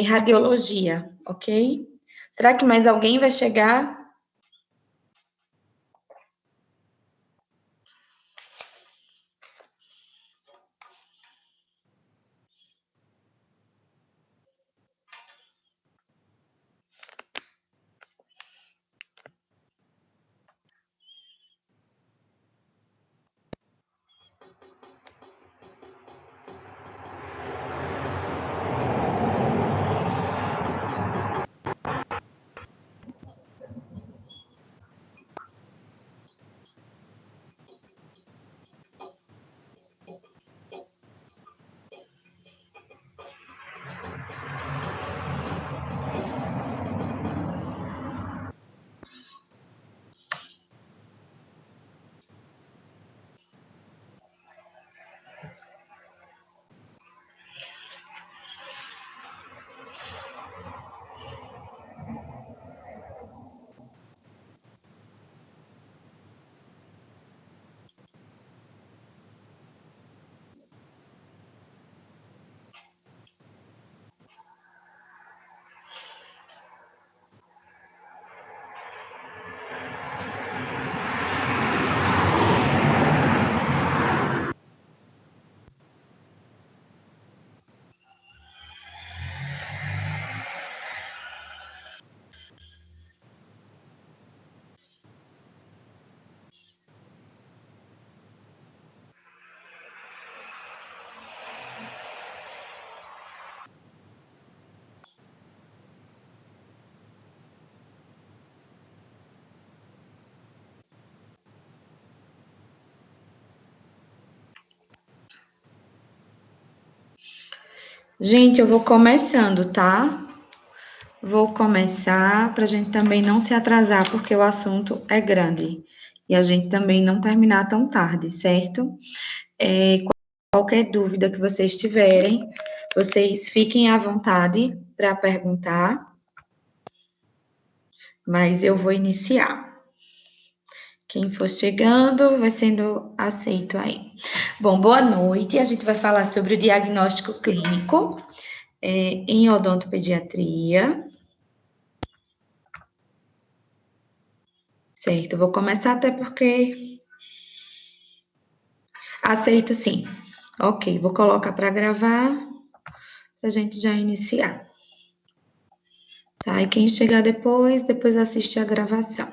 radiologia, ok? Será que mais alguém vai chegar? Gente, eu vou começando, tá? Vou começar para a gente também não se atrasar, porque o assunto é grande. E a gente também não terminar tão tarde, certo? Qualquer dúvida que vocês tiverem, vocês fiquem à vontade para perguntar. Mas eu vou iniciar. Quem for chegando, vai sendo aceito aí. Bom, boa noite. A gente vai falar sobre o diagnóstico clínico em odontopediatria. Certo, vou começar até porque... Aceito sim. Ok, vou colocar para gravar, para a gente já iniciar. Tá, e quem chegar depois assiste a gravação.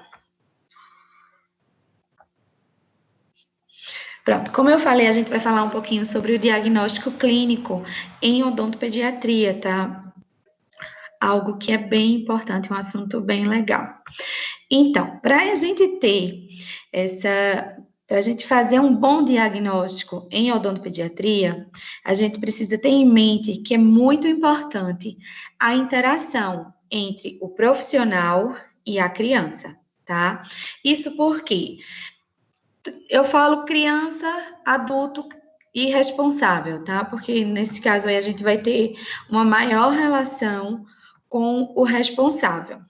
Pronto, como eu falei, a gente vai falar um pouquinho sobre o diagnóstico clínico em odontopediatria, tá? Algo que é bem importante, um assunto bem legal. Então, para a gente ter para a gente fazer um bom diagnóstico em odontopediatria, a gente precisa ter em mente que é muito importante a interação entre o profissional e a criança, tá? Isso porque eu falo criança, adulto e responsável, tá? Porque nesse caso aí a gente vai ter uma maior relação com o responsável.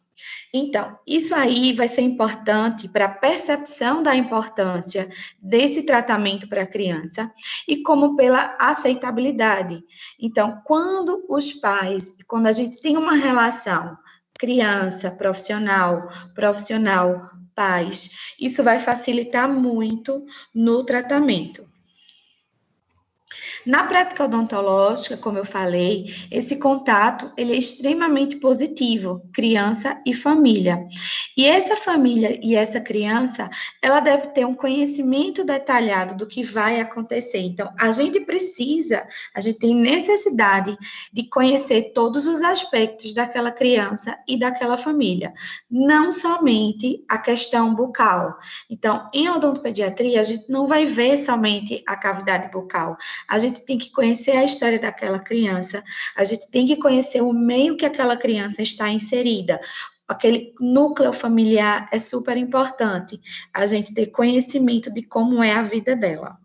Então, isso aí vai ser importante para a percepção da importância desse tratamento para a criança e como pela aceitabilidade. Então, quando a gente tem uma relação criança, profissional, pais, isso vai facilitar muito no tratamento. Na prática odontológica, como eu falei, esse contato ele é extremamente positivo, criança e família. E essa família e essa criança, ela deve ter um conhecimento detalhado do que vai acontecer. Então, a gente tem necessidade de conhecer todos os aspectos daquela criança e daquela família, não somente a questão bucal. Então, em odontopediatria, a gente não vai ver somente a cavidade bucal. A gente tem que conhecer a história daquela criança, a gente tem que conhecer o meio que aquela criança está inserida. Aquele núcleo familiar é super importante, a gente ter conhecimento de como é a vida dela.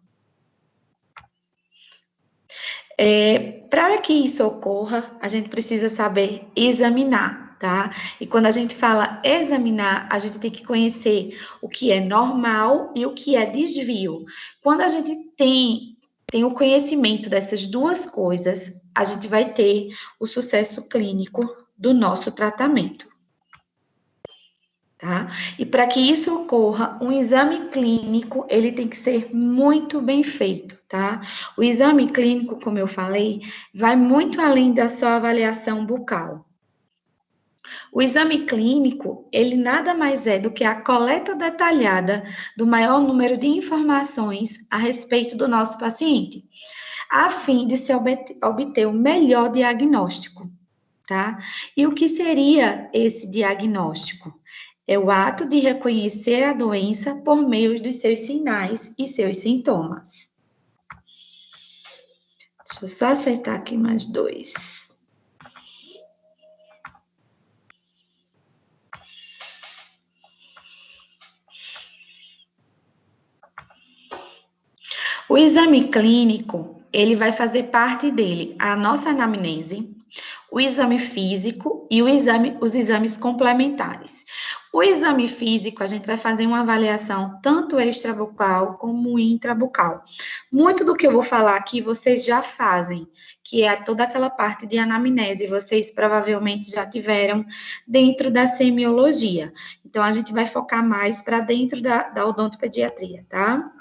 Para que isso ocorra, a gente precisa saber examinar, tá? E quando a gente fala examinar, a gente tem que conhecer o que é normal e o que é desvio. Quando a gente tem tem o conhecimento dessas duas coisas, a gente vai ter o sucesso clínico do nosso tratamento. Tá? E para que isso ocorra, um exame clínico, ele tem que ser muito bem feito, tá? O exame clínico, como eu falei, vai muito além da sua avaliação bucal. O exame clínico, ele nada mais é do que a coleta detalhada do maior número de informações a respeito do nosso paciente, a fim de se obter o melhor diagnóstico, tá? E o que seria esse diagnóstico? É o ato de reconhecer a doença por meio dos seus sinais e seus sintomas. Deixa eu só acertar aqui mais 2. O exame clínico, ele vai fazer parte dele a nossa anamnese, o exame físico e os exames complementares. O exame físico, a gente vai fazer uma avaliação tanto extrabucal como intrabucal. Muito do que eu vou falar aqui vocês já fazem, que é toda aquela parte de anamnese, vocês provavelmente já tiveram dentro da semiologia. Então, a gente vai focar mais para dentro da odontopediatria, tá?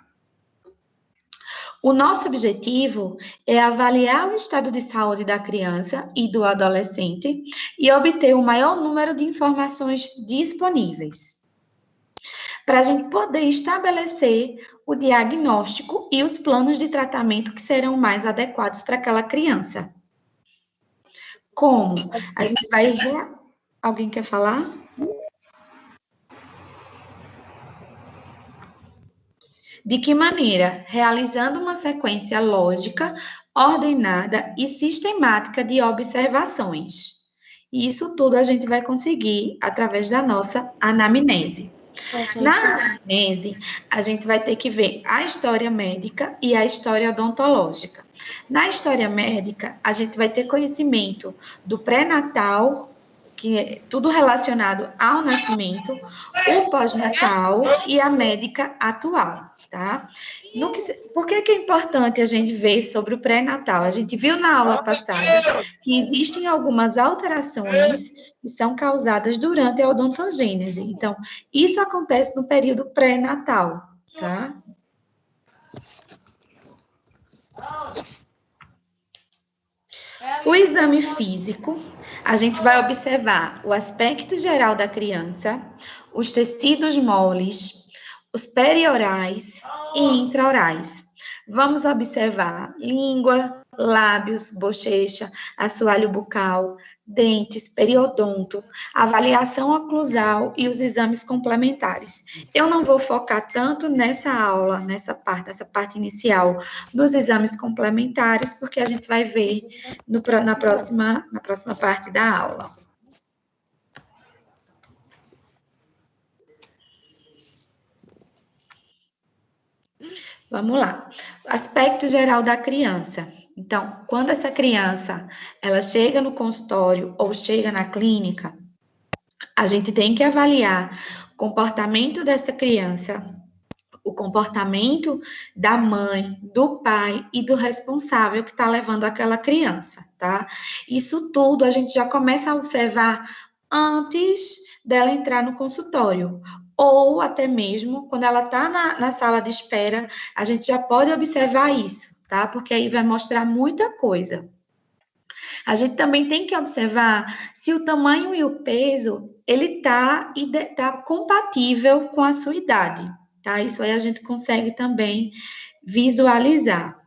O nosso objetivo é avaliar o estado de saúde da criança e do adolescente e obter o maior número de informações disponíveis, para a gente poder estabelecer o diagnóstico e os planos de tratamento que serão mais adequados para aquela criança. Como? A gente vai... Alguém quer falar? De que maneira? Realizando uma sequência lógica, ordenada e sistemática de observações. E isso tudo a gente vai conseguir através da nossa anamnese. Na anamnese, a gente vai ter que ver a história médica e a história odontológica. Na história médica, a gente vai ter conhecimento do pré-natal, que é tudo relacionado ao nascimento, o pós-natal e a médica atual, tá? Por que é importante a gente ver sobre o pré-natal? A gente viu na aula passada que existem algumas alterações que são causadas durante a odontogênese. Então, isso acontece no período pré-natal, tá? O exame físico, a gente vai observar o aspecto geral da criança, os tecidos moles, os periorais e intraorais. Vamos observar língua, lábios, bochecha, assoalho bucal, dentes, periodonto, avaliação oclusal e os exames complementares. Eu não vou focar tanto nessa aula, nessa parte inicial dos exames complementares, porque a gente vai ver na próxima parte da aula. Vamos lá. Aspecto geral da criança. Então, quando essa criança, ela chega no consultório ou chega na clínica, a gente tem que avaliar o comportamento dessa criança, o comportamento da mãe, do pai e do responsável que está levando aquela criança, tá? Isso tudo a gente já começa a observar antes dela entrar no consultório, ou até mesmo quando ela está na sala de espera, a gente já pode observar isso, tá? Porque aí vai mostrar muita coisa. A gente também tem que observar se o tamanho e o peso, ele tá compatível com a sua idade, tá? Isso aí a gente consegue também visualizar.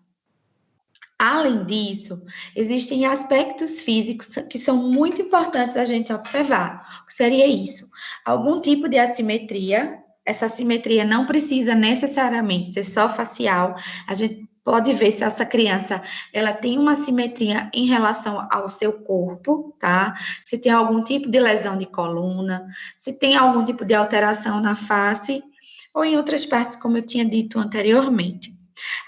Além disso, existem aspectos físicos que são muito importantes a gente observar. O que seria isso? Algum tipo de assimetria. Essa assimetria não precisa necessariamente ser só facial. A gente pode ver se essa criança, ela tem uma assimetria em relação ao seu corpo, tá? Se tem algum tipo de lesão de coluna, se tem algum tipo de alteração na face, ou em outras partes, como eu tinha dito anteriormente.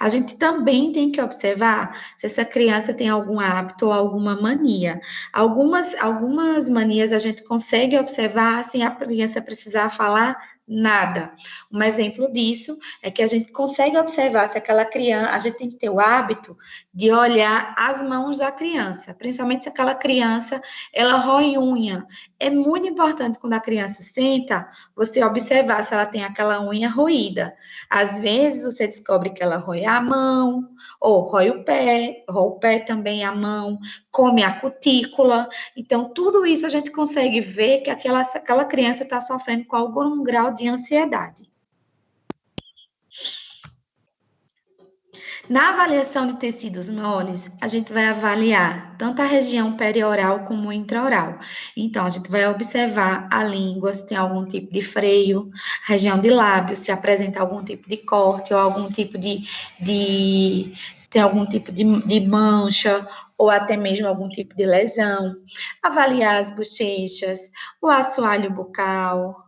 A gente também tem que observar se essa criança tem algum hábito ou alguma mania. Algumas manias a gente consegue observar sem a criança precisar falar Nada. Um exemplo disso é que a gente consegue observar se aquela criança, a gente tem que ter o hábito de olhar as mãos da criança, principalmente se aquela criança, ela rói unha. É muito importante quando a criança senta, você observar se ela tem aquela unha roída. Às vezes você descobre que ela rói a mão, ou rói o pé também a mão, come a cutícula. Então, tudo isso a gente consegue ver que aquela criança está sofrendo com algum grau de ansiedade. Na avaliação de tecidos moles, a gente vai avaliar tanto a região perioral como intraoral. Então, a gente vai observar a língua, se tem algum tipo de freio, região de lábio, se apresenta algum tipo de corte ou algum tipo se tem algum tipo de mancha ou até mesmo algum tipo de lesão. Avaliar as bochechas, o assoalho bucal.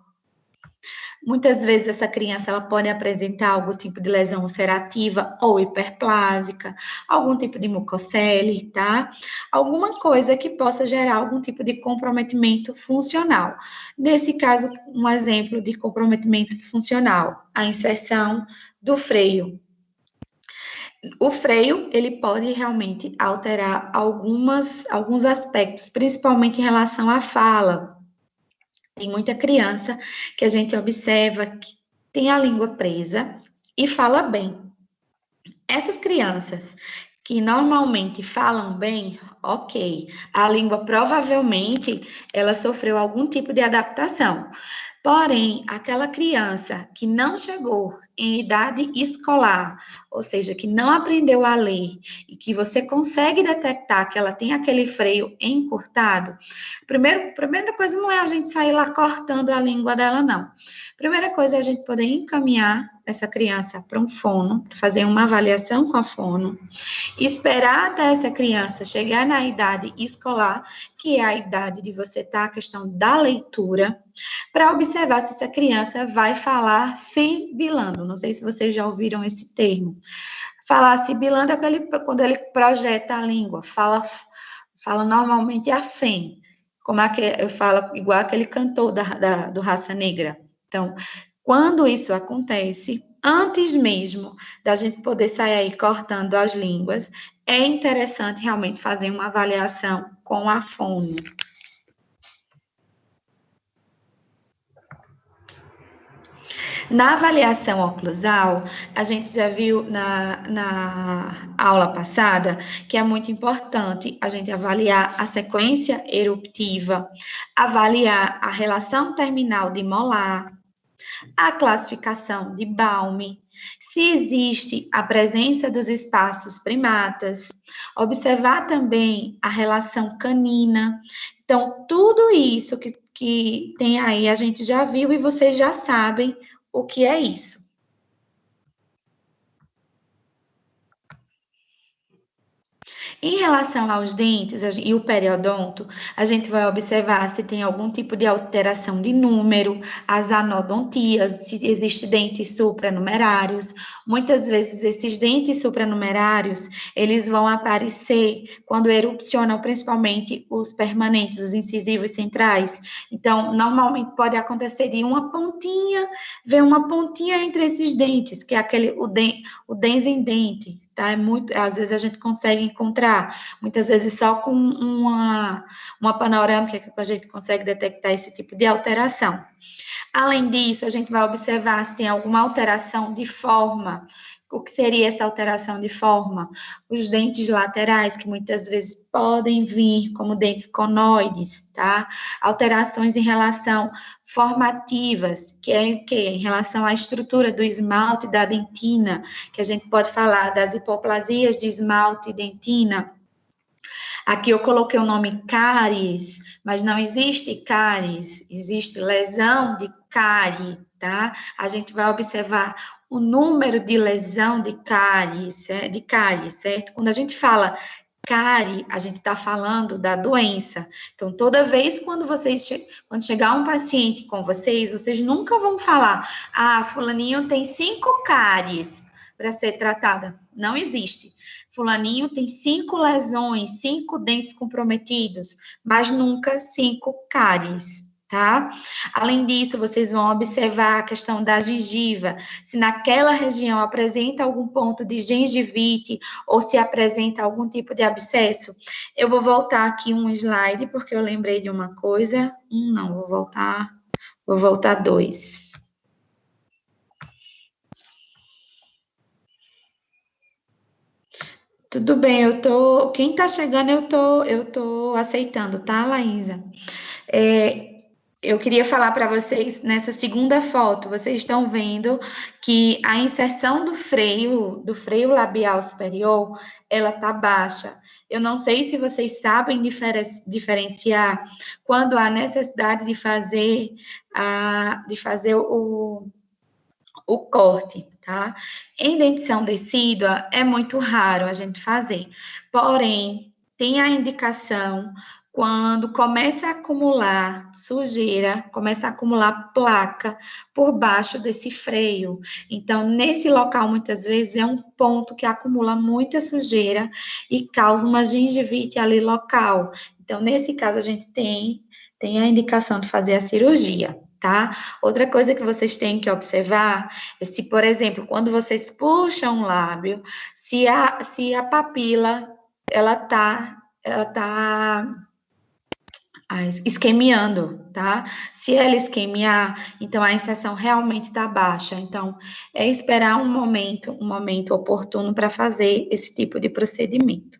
Muitas vezes essa criança ela pode apresentar algum tipo de lesão ulcerativa ou hiperplásica, algum tipo de mucocele, tá? Alguma coisa que possa gerar algum tipo de comprometimento funcional. Nesse caso, um exemplo de comprometimento funcional, a inserção do freio. O freio, ele pode realmente alterar alguns aspectos, principalmente em relação à fala. Tem muita criança que a gente observa que tem a língua presa e fala bem. Essas crianças que normalmente falam bem, ok, a língua provavelmente ela sofreu algum tipo de adaptação. Porém, aquela criança que não chegou em idade escolar, ou seja, que não aprendeu a ler e que você consegue detectar que ela tem aquele freio encurtado, primeira coisa não é a gente sair lá cortando a língua dela, não. Primeira coisa é a gente poder encaminhar essa criança para um fono, fazer uma avaliação com a fono, esperar até essa criança chegar na idade escolar, que é a idade de você estar a questão da leitura, para observar se essa criança vai falar sibilando. Não sei se vocês já ouviram esse termo. Falar sibilando é quando ele projeta a língua, fala normalmente a fém, como eu falo igual aquele cantor do Raça Negra. Então, quando isso acontece, antes mesmo da gente poder sair aí cortando as línguas, é interessante realmente fazer uma avaliação com a fono. Na avaliação oclusal, a gente já viu na aula passada que é muito importante a gente avaliar a sequência eruptiva, avaliar a relação terminal de molar, a classificação de Baum, se existe a presença dos espaços primatas, observar também a relação canina. Então, tudo isso que tem aí, a gente já viu e vocês já sabem o que é isso. Em relação aos dentes e o periodonto, a gente vai observar se tem algum tipo de alteração de número, as anodontias, se existem dentes supranumerários. Muitas vezes esses dentes supranumerários, eles vão aparecer quando erupcionam principalmente os permanentes, os incisivos centrais. Então, normalmente pode acontecer de uma pontinha, ver uma pontinha entre esses dentes, que é o dens em dente. Tá? Às vezes a gente consegue encontrar, muitas vezes só com uma panorâmica que a gente consegue detectar esse tipo de alteração. Além disso, a gente vai observar se tem alguma alteração de forma. O que seria essa alteração de forma? Os dentes laterais, que muitas vezes podem vir como dentes conoides, tá? Alterações em relação formativas, que é o quê? Em relação à estrutura do esmalte da dentina, que a gente pode falar das hipoplasias de esmalte e dentina. Aqui eu coloquei o nome cáries, mas não existe cáries, existe lesão de cárie, tá? A gente vai observar o número de lesão de cárie, certo? Quando a gente fala cárie, a gente está falando da doença. Então, toda vez quando chegar um paciente com vocês nunca vão falar, fulaninho tem 5 cáries para ser tratada. Não existe. Fulaninho tem 5 lesões, 5 dentes comprometidos, mas nunca 5 cáries, tá? Além disso, vocês vão observar a questão da gengiva, se naquela região apresenta algum ponto de gengivite ou se apresenta algum tipo de abscesso. Eu vou voltar aqui um slide, porque eu lembrei de uma coisa. Não, vou voltar dois. Tudo bem, quem tá chegando eu tô aceitando, tá, Laísa? Eu queria falar para vocês, nessa segunda foto, vocês estão vendo que a inserção do freio labial superior, ela tá baixa. Eu não sei se vocês sabem diferenciar quando há necessidade de fazer o corte, tá? Em dentição decídua, é muito raro a gente fazer. Porém, tem a indicação quando começa a acumular sujeira, começa a acumular placa por baixo desse freio. Então, nesse local, muitas vezes, é um ponto que acumula muita sujeira e causa uma gengivite ali local. Então, nesse caso, a gente tem a indicação de fazer a cirurgia, tá? Outra coisa que vocês têm que observar é se, por exemplo, quando vocês puxam o lábio, se a papila, ela tá esquemiando, tá? Se ela esquemiar, então a inserção realmente está baixa. Então, é esperar um momento oportuno para fazer esse tipo de procedimento.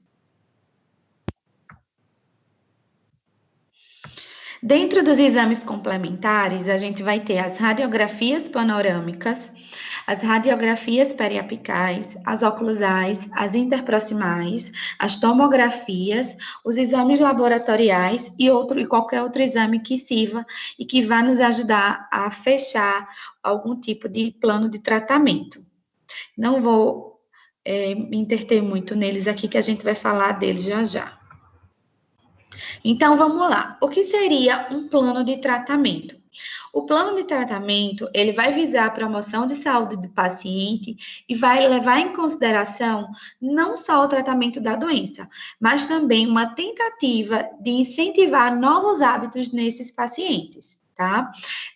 Dentro dos exames complementares, a gente vai ter as radiografias panorâmicas, as radiografias periapicais, as oclusais, as interproximais, as tomografias, os exames laboratoriais e qualquer outro exame que sirva e que vá nos ajudar a fechar algum tipo de plano de tratamento. Não vou me interter muito neles aqui, que a gente vai falar deles já já. Então, vamos lá. O que seria um plano de tratamento? O plano de tratamento, ele vai visar a promoção de saúde do paciente e vai levar em consideração não só o tratamento da doença, mas também uma tentativa de incentivar novos hábitos nesses pacientes, tá?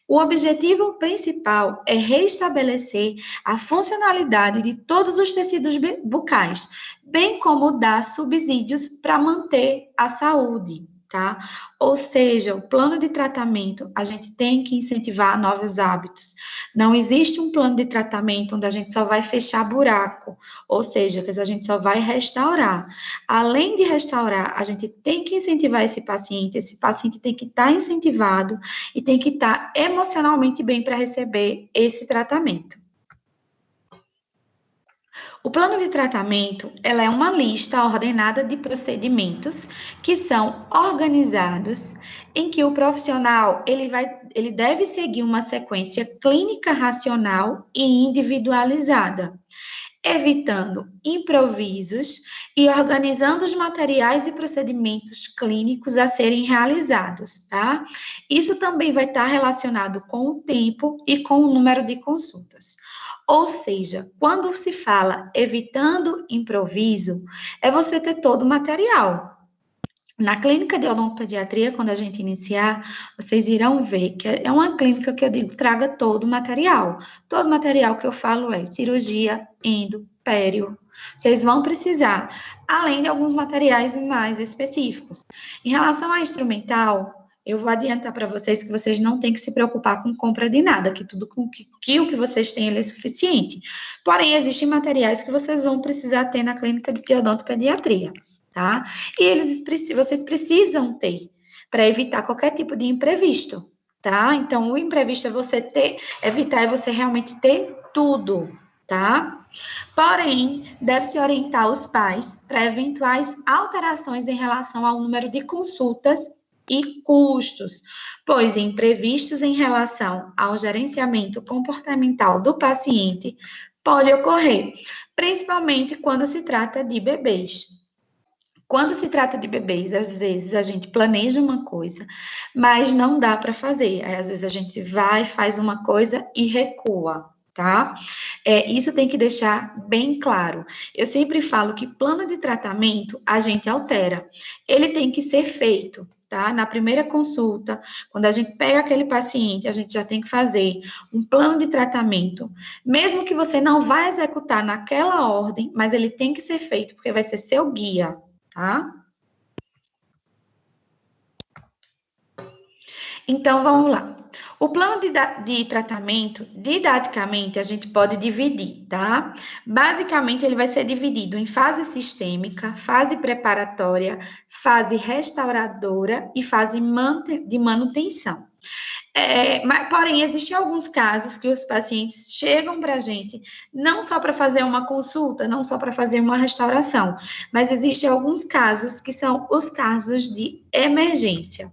O objetivo principal é restabelecer a funcionalidade de todos os tecidos bucais, bem como dar subsídios para manter a saúde, tá? Ou seja, o plano de tratamento, a gente tem que incentivar novos hábitos. Não existe um plano de tratamento onde a gente só vai fechar buraco, ou seja, que a gente só vai restaurar. Além de restaurar, a gente tem que incentivar esse paciente tem que estar incentivado e tem que estar emocionalmente bem para receber esse tratamento. O plano de tratamento, ela é uma lista ordenada de procedimentos que são organizados em que o profissional ele deve seguir uma sequência clínica racional e individualizada, evitando improvisos e organizando os materiais e procedimentos clínicos a serem realizados, tá? Isso também vai estar relacionado com o tempo e com o número de consultas. Ou seja, quando se fala evitando improviso, é você ter todo o material. Na clínica de odontopediatria, quando a gente iniciar, vocês irão ver que é uma clínica que eu digo, traga todo o material. Todo o material que eu falo é cirurgia, endo, pério. Vocês vão precisar, além de alguns materiais mais específicos. Em relação à instrumental, eu vou adiantar para vocês que vocês não têm que se preocupar com compra de nada, que tudo o que vocês têm ele é suficiente. Porém, existem materiais que vocês vão precisar ter na clínica de odontopediatria, tá? E vocês precisam ter para evitar qualquer tipo de imprevisto, tá? Então, o imprevisto é evitar é você realmente ter tudo, tá? Porém, deve-se orientar os pais para eventuais alterações em relação ao número de consultas e custos, pois imprevistos em relação ao gerenciamento comportamental do paciente pode ocorrer, principalmente quando se trata de bebês. Quando se trata de bebês, às vezes a gente planeja uma coisa, mas não dá para fazer. Aí, às vezes a gente vai, faz uma coisa e recua, tá? Isso tem que deixar bem claro. Eu sempre falo que plano de tratamento a gente altera. Ele tem que ser feito. tá? Na primeira consulta, quando a gente pega aquele paciente, a gente já tem que fazer um plano de tratamento, mesmo que você não vá executar naquela ordem, mas ele tem que ser feito, porque vai ser seu guia, tá? Então, vamos lá. O plano de tratamento, didaticamente, a gente pode dividir, tá? Basicamente, ele vai ser dividido em fase sistêmica, fase preparatória, fase restauradora e fase de manutenção. Mas, porém, existem alguns casos que os pacientes chegam para a gente não só para fazer uma consulta, não só para fazer uma restauração, mas existem alguns casos que são os casos de emergência.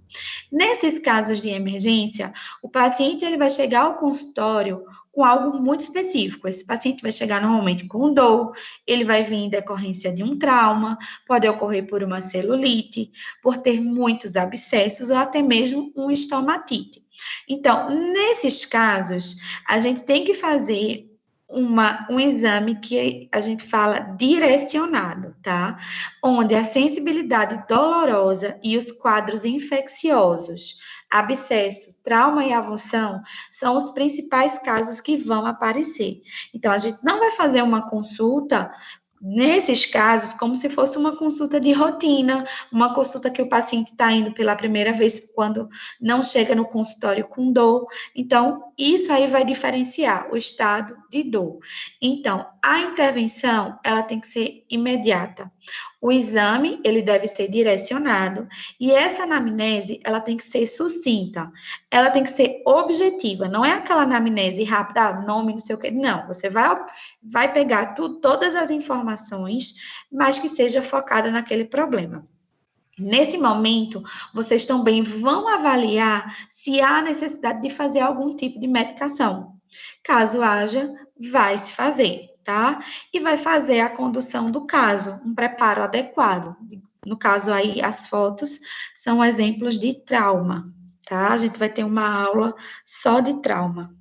Nesses casos de emergência, o paciente ele vai chegar ao consultório com algo muito específico. Esse paciente vai chegar normalmente com dor, ele vai vir em decorrência de um trauma, pode ocorrer por uma celulite, por ter muitos abscessos ou até mesmo uma estomatite. Então, nesses casos, a gente tem que fazer um exame que a gente fala direcionado, tá? Onde a sensibilidade dolorosa e os quadros infecciosos, abscesso, trauma e avulsão são os principais casos que vão aparecer. Então, a gente não vai fazer uma consulta nesses casos, como se fosse uma consulta de rotina, uma consulta que o paciente está indo pela primeira vez quando não chega no consultório com dor. Então, isso aí vai diferenciar o estado de dor. Então, a intervenção, ela tem que ser imediata. O exame, ele deve ser direcionado e essa anamnese, ela tem que ser sucinta. Ela tem que ser objetiva, não é aquela anamnese rápida, nome, não sei o quê. Não, você vai pegar todas as informações, mas que seja focada naquele problema. Nesse momento, vocês também vão avaliar se há necessidade de fazer algum tipo de medicação. Caso haja, vai se fazer, tá? E vai fazer a condução do caso, um preparo adequado. No caso aí, as fotos são exemplos de trauma, tá? A gente vai ter uma aula só de trauma.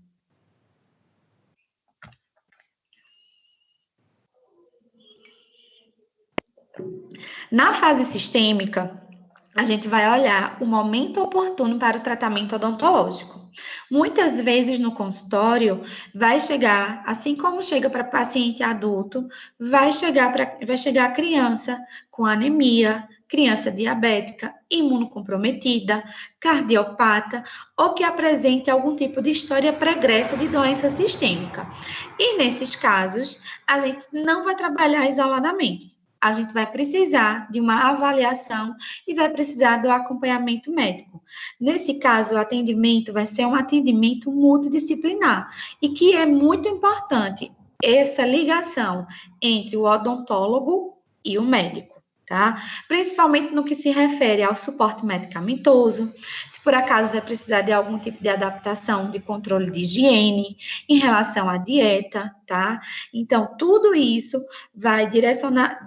Na fase sistêmica, a gente vai olhar o momento oportuno para o tratamento odontológico. Muitas vezes no consultório vai chegar, assim como chega para paciente adulto, vai chegar a criança com anemia, criança diabética, imunocomprometida, cardiopata ou que apresente algum tipo de história pregressa de doença sistêmica. E nesses casos, a gente não vai trabalhar isoladamente. A gente vai precisar de uma avaliação e vai precisar do acompanhamento médico. Nesse caso, o atendimento vai ser um atendimento multidisciplinar e que é muito importante essa ligação entre o odontólogo e o médico, tá? Principalmente no que se refere ao suporte medicamentoso, se por acaso vai precisar de algum tipo de adaptação de controle de higiene, em relação à dieta, tá? Então, tudo isso vai direcionar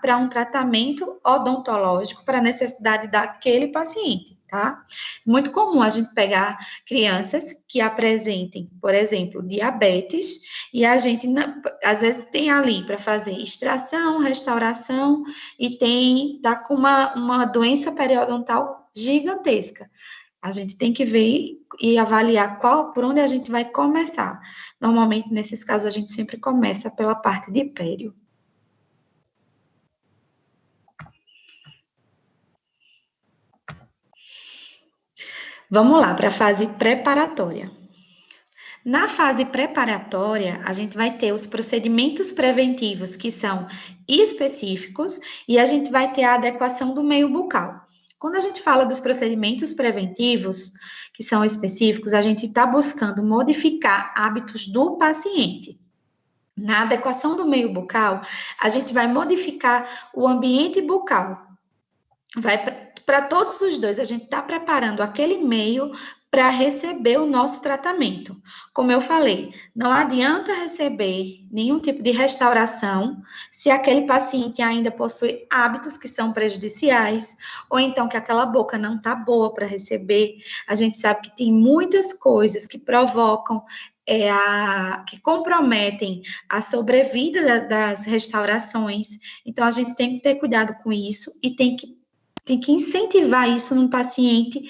para um tratamento odontológico para a necessidade daquele paciente, tá? Muito comum a gente pegar crianças que apresentem, por exemplo, diabetes, e a gente, às vezes, tem ali para fazer extração, restauração, e tá com uma doença periodontal gigantesca. A gente tem que ver e avaliar por onde a gente vai começar. Normalmente, nesses casos, a gente sempre começa pela parte de pério. Vamos lá, para a fase preparatória. Na fase preparatória, a gente vai ter os procedimentos preventivos que são específicos e a gente vai ter a adequação do meio bucal. Quando a gente fala dos procedimentos preventivos, que são específicos, a gente está buscando modificar hábitos do paciente. Na adequação do meio bucal, a gente vai modificar o ambiente bucal. Vai para todos os dois, a gente está preparando aquele meio para receber o nosso tratamento. Como eu falei, não adianta receber nenhum tipo de restauração se aquele paciente ainda possui hábitos que são prejudiciais, ou então que aquela boca não está boa para receber. A gente sabe que tem muitas coisas que provocam que comprometem a sobrevida das restaurações. Então, a gente tem que ter cuidado com isso e tem que tem que incentivar isso no paciente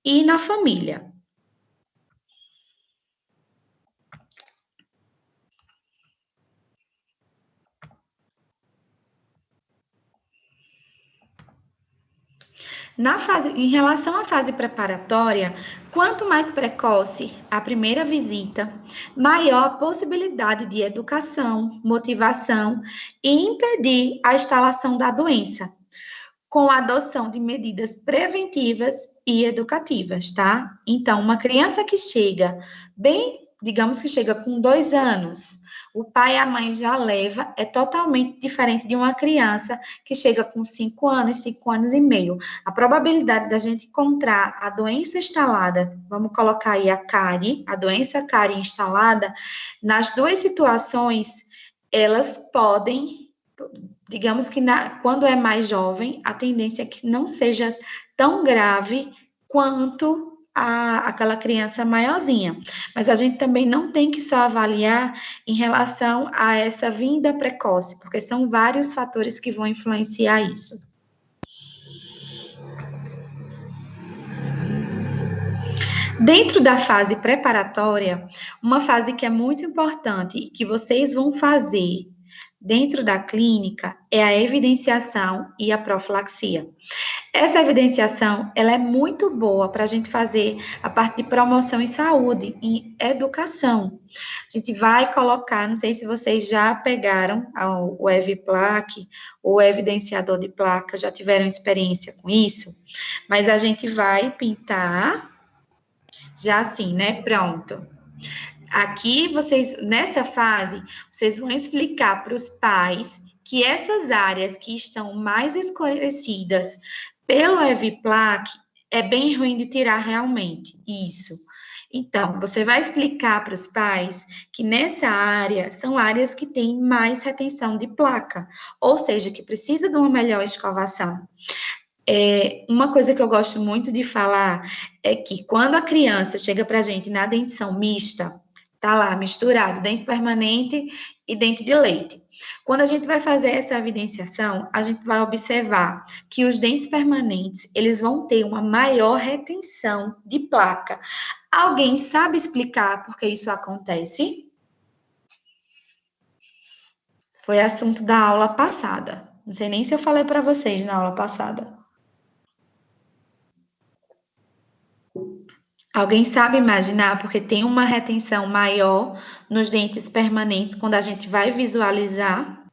e na família. Em relação à fase preparatória, quanto mais precoce a primeira visita, maior a possibilidade de educação, motivação e impedir a instalação da doença, com a adoção de medidas preventivas e educativas, tá? Então, uma criança que chega digamos que chega com 2 anos, o pai e a mãe já leva, é totalmente diferente de uma criança que chega com 5 anos, 5 anos e meio. A probabilidade da gente encontrar a doença instalada, vamos colocar aí a doença cárie instalada, nas duas situações, elas podem, digamos que quando é mais jovem, a tendência é que não seja tão grave quanto aquela criança maiorzinha. Mas a gente também não tem que só avaliar em relação a essa vinda precoce, porque são vários fatores que vão influenciar isso. Dentro da fase preparatória, uma fase que é muito importante, que vocês vão fazer dentro da clínica, é a evidenciação e a profilaxia. Essa evidenciação, ela é muito boa para a gente fazer a parte de promoção em saúde e educação. A gente vai colocar, não sei se vocês já pegaram o EviPlaque, o evidenciador de placa, já tiveram experiência com isso, mas a gente vai pintar, já assim, né, pronto. Aqui, nessa fase, vocês vão explicar para os pais que essas áreas que estão mais esclarecidas pelo EviPlaque é bem ruim de tirar realmente, isso. Então, você vai explicar para os pais que nessa área são áreas que têm mais retenção de placa, ou seja, que precisa de uma melhor escovação. Uma coisa que eu gosto muito de falar é que quando a criança chega para a gente na dentição mista, tá lá misturado dente permanente e dente de leite. Quando a gente vai fazer essa evidenciação, a gente vai observar que os dentes permanentes, eles vão ter uma maior retenção de placa. Alguém sabe explicar por que isso acontece? Foi assunto da aula passada. Não sei nem se eu falei para vocês na aula passada. Alguém sabe imaginar porque tem uma retenção maior nos dentes permanentes quando a gente vai visualizar?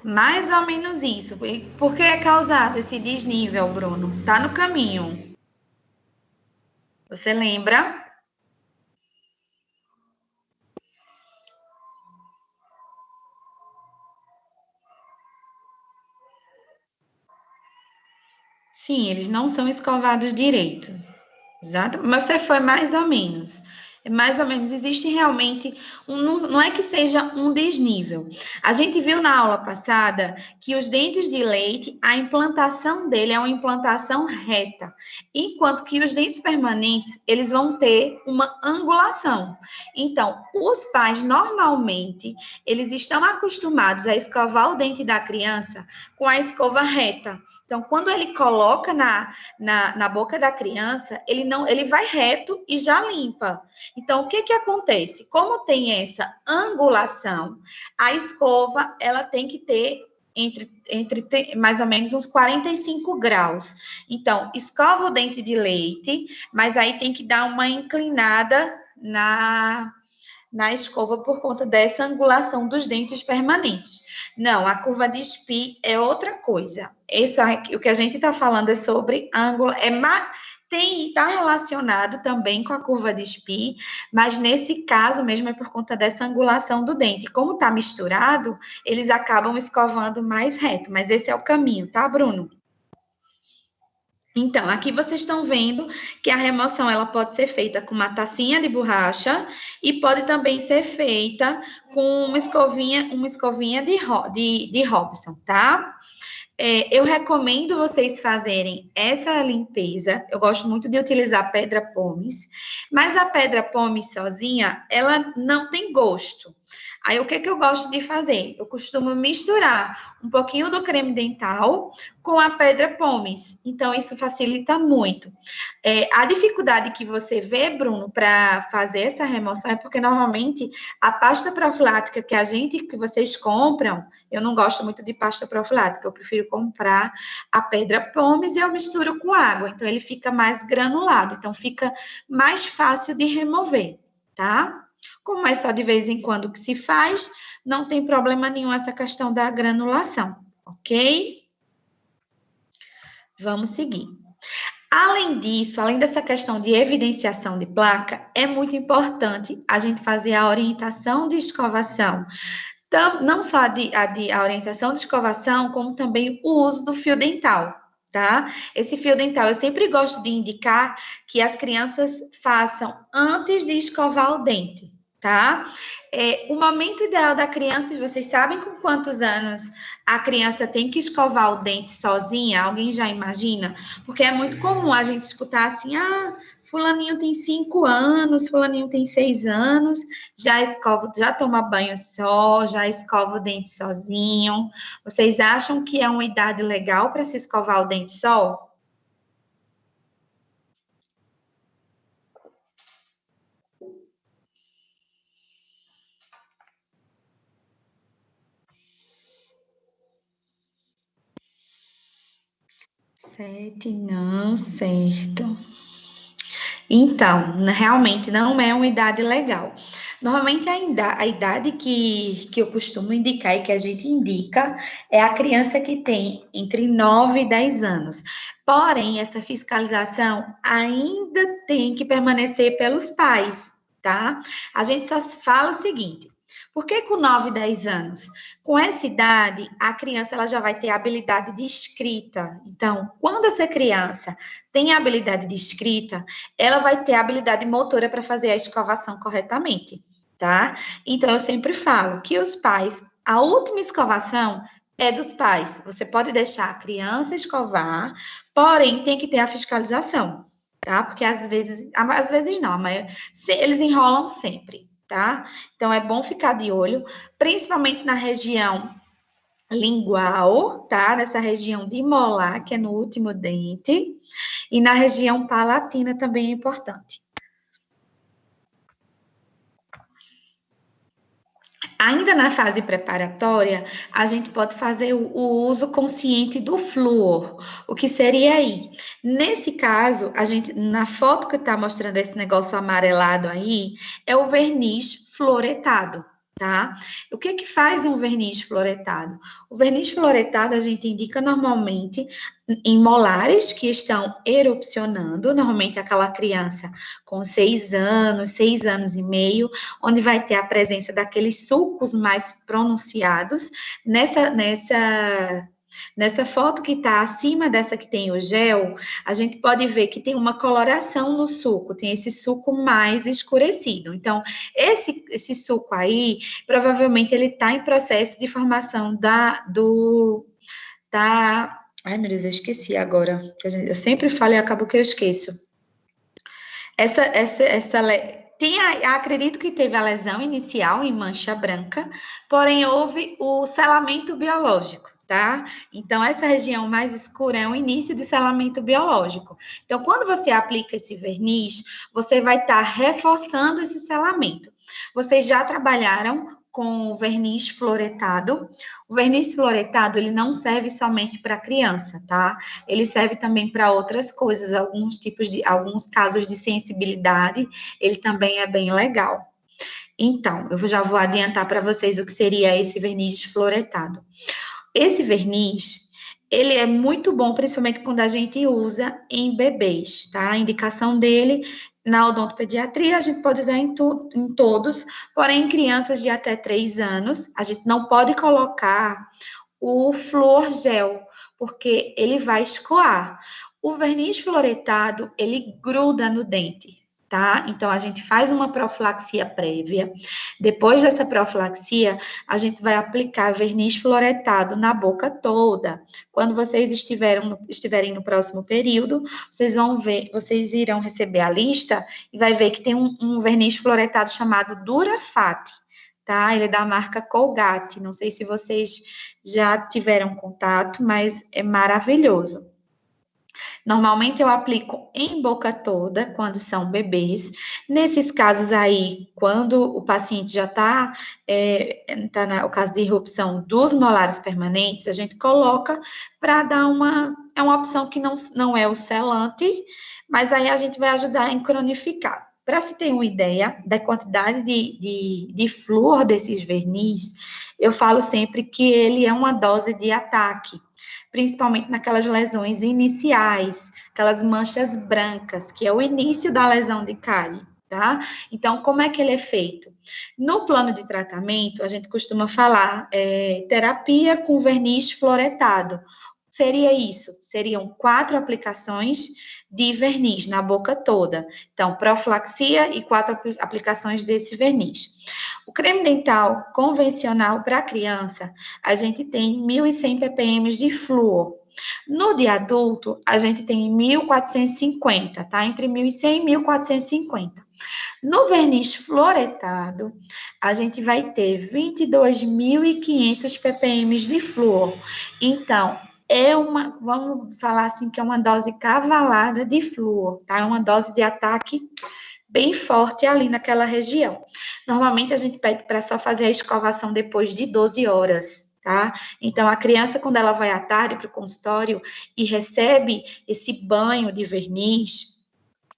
Mais ou menos isso. Por que é causado esse desnível, Bruno? Tá no caminho. Você lembra? Sim, eles não são escovados direito. Exato, mas você foi mais ou menos. Mais ou menos, existe realmente, não é que seja um desnível. A gente viu na aula passada que os dentes de leite, a implantação dele é uma implantação reta, enquanto que os dentes permanentes, eles vão ter uma angulação. Então, os pais, normalmente, eles estão acostumados a escovar o dente da criança com a escova reta. Então, quando ele coloca na boca da criança, ele vai reto e já limpa. Então, o que acontece? Como tem essa angulação, a escova, ela tem que ter entre mais ou menos uns 45 graus. Então, escova o dente de leite, mas aí tem que dar uma inclinada na escova por conta dessa angulação dos dentes permanentes. Não, a curva de Spee é outra coisa. O que a gente está falando é sobre ângulo, está relacionado também com a curva de Spee, mas nesse caso mesmo é por conta dessa angulação do dente. Como está misturado, eles acabam escovando mais reto, mas esse é o caminho, tá, Bruno? Então, aqui vocês estão vendo que a remoção ela pode ser feita com uma tacinha de borracha e pode também ser feita com uma escovinha de Robson, tá? Eu recomendo vocês fazerem essa limpeza. Eu gosto muito de utilizar pedra pómez, mas a pedra pómez sozinha, ela não tem gosto. Aí, o que que eu gosto de fazer? Eu costumo misturar um pouquinho do creme dental com a pedra pómez. Então, isso facilita muito. A dificuldade que você vê, Bruno, para fazer essa remoção é porque, normalmente, a pasta profilática que vocês compram, eu não gosto muito de pasta profilática, eu prefiro comprar a pedra pómez e eu misturo com água. Então, ele fica mais granulado. Então, fica mais fácil de remover, tá? Como é só de vez em quando que se faz, não tem problema nenhum essa questão da granulação, ok? Vamos seguir. Além disso, além dessa questão de evidenciação de placa, é muito importante a gente fazer a orientação de escovação. Não só a orientação de escovação, como também o uso do fio dental, tá? Esse fio dental, eu sempre gosto de indicar que as crianças façam antes de escovar o dente, tá? O momento ideal da criança, vocês sabem com quantos anos a criança tem que escovar o dente sozinha? Alguém já imagina? Porque é muito comum a gente escutar assim, fulaninho tem 5 anos, fulaninho tem 6 anos, já toma banho só, já escova o dente sozinho. Vocês acham que é uma idade legal para se escovar o dente só? 7, não, certo. Então, realmente não é uma idade legal. Normalmente, a idade que eu costumo indicar e que a gente indica é a criança que tem entre 9 e 10 anos. Porém, essa fiscalização ainda tem que permanecer pelos pais, tá? A gente só fala o seguinte: por que com 9 e 10 anos? Com essa idade, a criança ela já vai ter habilidade de escrita. Então, quando essa criança tem habilidade de escrita, ela vai ter habilidade motora para fazer a escovação corretamente, tá? Então, eu sempre falo que os pais, a última escovação é dos pais. Você pode deixar a criança escovar, porém, tem que ter a fiscalização, tá? Porque às vezes não, mas eles enrolam sempre, tá? Então, é bom ficar de olho, principalmente na região lingual, tá? Nessa região de molar, que é no último dente, e na região palatina também é importante. Ainda na fase preparatória, a gente pode fazer o uso consciente do flúor. O que seria aí? Nesse caso, a gente, na foto que está mostrando esse negócio amarelado aí, é o verniz fluoretado, tá? O que que faz um verniz fluoretado? O verniz fluoretado a gente indica normalmente em molares que estão erupcionando, normalmente aquela criança com 6 anos e meio, onde vai ter a presença daqueles sulcos mais pronunciados. Nessa foto que está acima dessa que tem o gel, a gente pode ver que tem uma coloração no suco, tem esse suco mais escurecido. Então, esse suco aí, provavelmente ele está em processo de formação da. Ai, meu Deus, eu esqueci agora. Eu sempre falo e acabo que eu esqueço. Acredito que teve a lesão inicial em mancha branca, porém houve o selamento biológico, tá? Então, essa região mais escura é o início de selamento biológico. Então, quando você aplica esse verniz, você vai estar reforçando esse selamento. Vocês já trabalharam com o verniz fluoretado? O verniz fluoretado, ele não serve somente para criança, tá? Ele serve também para outras coisas, alguns casos de sensibilidade, ele também é bem legal. Então, eu já vou adiantar para vocês o que seria esse verniz fluoretado. Esse verniz, ele é muito bom, principalmente quando a gente usa em bebês, tá? A indicação dele na odontopediatria, a gente pode usar em todos, porém, em crianças de até 3 anos, a gente não pode colocar o flúor gel, porque ele vai escoar. O verniz fluoretado, ele gruda no dente, tá? Então, a gente faz uma profilaxia prévia. Depois dessa profilaxia, a gente vai aplicar verniz fluoretado na boca toda. Quando vocês estiverem no próximo período, vocês vão ver, vocês irão receber a lista e vai ver que tem um verniz fluoretado chamado Durafat, tá? Ele é da marca Colgate. Não sei se vocês já tiveram contato, mas é maravilhoso. Normalmente eu aplico em boca toda, quando são bebês. Nesses casos aí, quando o paciente já está no caso de irrupção dos molares permanentes, a gente coloca para dar é uma opção que não é o selante, mas aí a gente vai ajudar a cronificar. Para se ter uma ideia da quantidade de flúor desses verniz, eu falo sempre que ele é uma dose de ataque, principalmente naquelas lesões iniciais, aquelas manchas brancas, que é o início da lesão de cárie, tá? Então, como é que ele é feito? No plano de tratamento, a gente costuma falar terapia com verniz fluoretado. Seria isso, seriam 4 aplicações de verniz na boca toda. Então, profilaxia e 4 aplicações desse verniz. O creme dental convencional para criança, a gente tem 1.100 ppm de flúor. No de adulto, a gente tem 1.450, tá? Entre 1.100 e 1.450. No verniz fluoretado, a gente vai ter 22.500 ppm de flúor. Então, vamos falar assim, que é uma dose cavalada de flúor, tá? É uma dose de ataque bem forte ali naquela região. Normalmente, a gente pede para só fazer a escovação depois de 12 horas, tá? Então, a criança, quando ela vai à tarde para o consultório e recebe esse banho de verniz,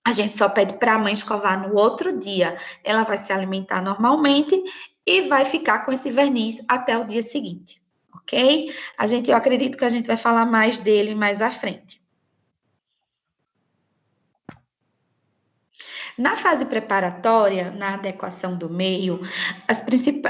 a gente só pede para a mãe escovar no outro dia. Ela vai se alimentar normalmente e vai ficar com esse verniz até o dia seguinte, ok? Eu acredito que a gente vai falar mais dele mais à frente. Na fase preparatória, na adequação do meio,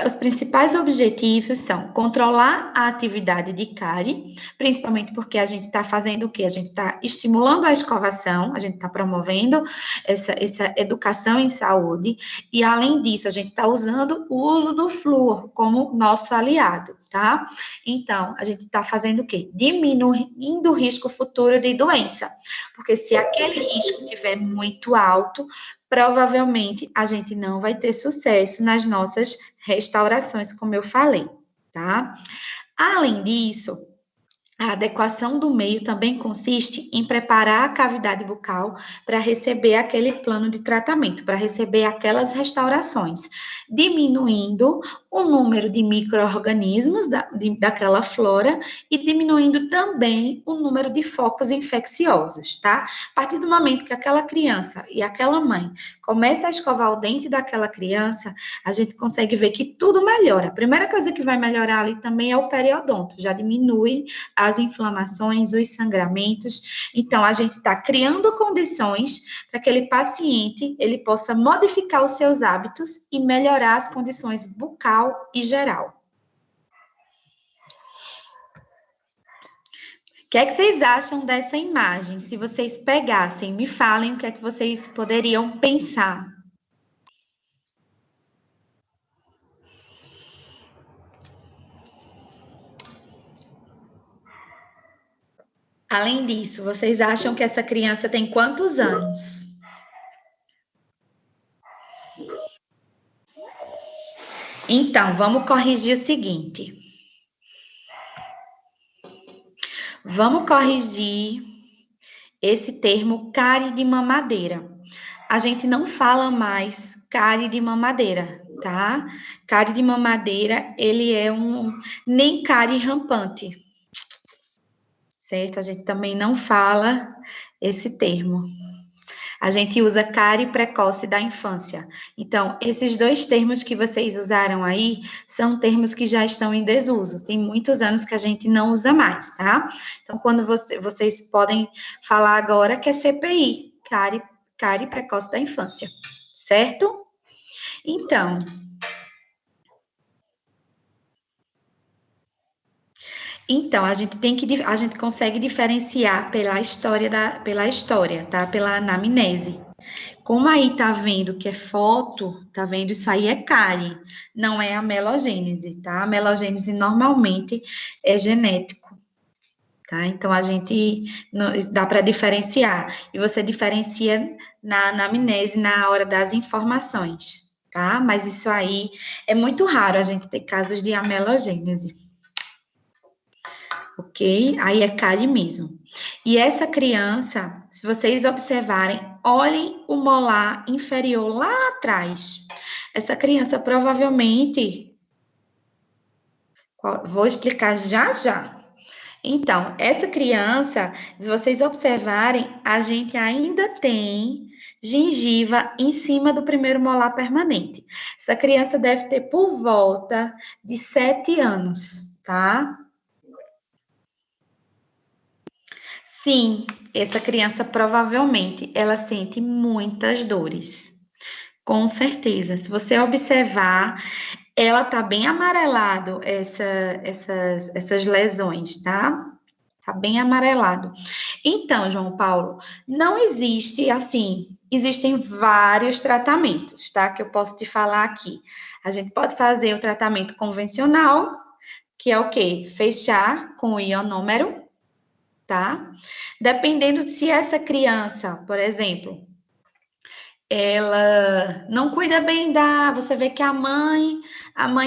os principais objetivos são controlar a atividade de cárie, principalmente porque a gente está fazendo o quê? A gente está estimulando a escovação, a gente está promovendo essa educação em saúde, e além disso, a gente está usando o uso do flúor como nosso aliado, tá? Então, a gente está fazendo o quê? Diminuindo o risco futuro de doença, porque se aquele risco estiver muito alto, provavelmente a gente não vai ter sucesso nas nossas restaurações, como eu falei, tá? Além disso, a adequação do meio também consiste em preparar a cavidade bucal para receber aquele plano de tratamento, para receber aquelas restaurações, diminuindo o número de micro-organismos daquela flora e diminuindo também o número de focos infecciosos, tá? A partir do momento que aquela criança e aquela mãe começa a escovar o dente daquela criança, a gente consegue ver que tudo melhora. A primeira coisa que vai melhorar ali também é o periodonto, já diminui as inflamações, os sangramentos. Então, a gente está criando condições para que aquele paciente ele possa modificar os seus hábitos e melhorar as condições bucal e geral. O que é que vocês acham dessa imagem? Se vocês pegassem, me falem o que é que vocês poderiam pensar. Além disso, vocês acham que essa criança tem quantos anos? Então, vamos corrigir o seguinte. Vamos corrigir esse termo cárie de mamadeira. A gente não fala mais cárie de mamadeira, tá? Cárie de mamadeira, ele é nem cárie rampante, certo? A gente também não fala esse termo. A gente usa cárie precoce da infância. Então, esses dois termos que vocês usaram aí são termos que já estão em desuso. Tem muitos anos que a gente não usa mais, tá? Então, quando vocês podem falar agora que é CPI, cárie precoce da infância, certo? Então, a gente consegue diferenciar pela história, tá? Pela anamnese. Como aí tá vendo que é foto, tá vendo? Isso aí é cárie, não é a melogênese, tá? A melogênese normalmente é genético, tá? Então a gente dá para diferenciar. E você diferencia na anamnese na hora das informações, tá? Mas isso aí é muito raro a gente ter casos de amelogênese. Ok? Aí é cárie mesmo. E essa criança, se vocês observarem, olhem o molar inferior lá atrás. Essa criança provavelmente, vou explicar já já. Então, essa criança, se vocês observarem, a gente ainda tem gengiva em cima do primeiro molar permanente. Essa criança deve ter por volta de 7 anos, tá? Sim, essa criança provavelmente ela sente muitas dores. Com certeza. Se você observar, ela tá bem amarelado essas lesões, tá? Tá bem amarelado. Então, João Paulo, não existe assim, existem vários tratamentos, tá? Que eu posso te falar aqui. A gente pode fazer o tratamento convencional, que é o quê? Fechar com o ionômero, tá? Dependendo de se essa criança, por exemplo, ela não cuida bem você vê que a mãe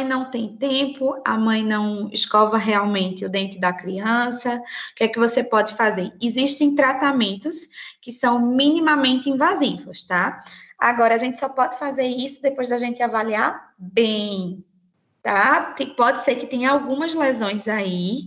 não tem tempo, a mãe não escova realmente o dente da criança. O que é que você pode fazer? Existem tratamentos que são minimamente invasivos, tá? Agora, a gente só pode fazer isso depois da gente avaliar bem, tá? Pode ser que tenha algumas lesões aí,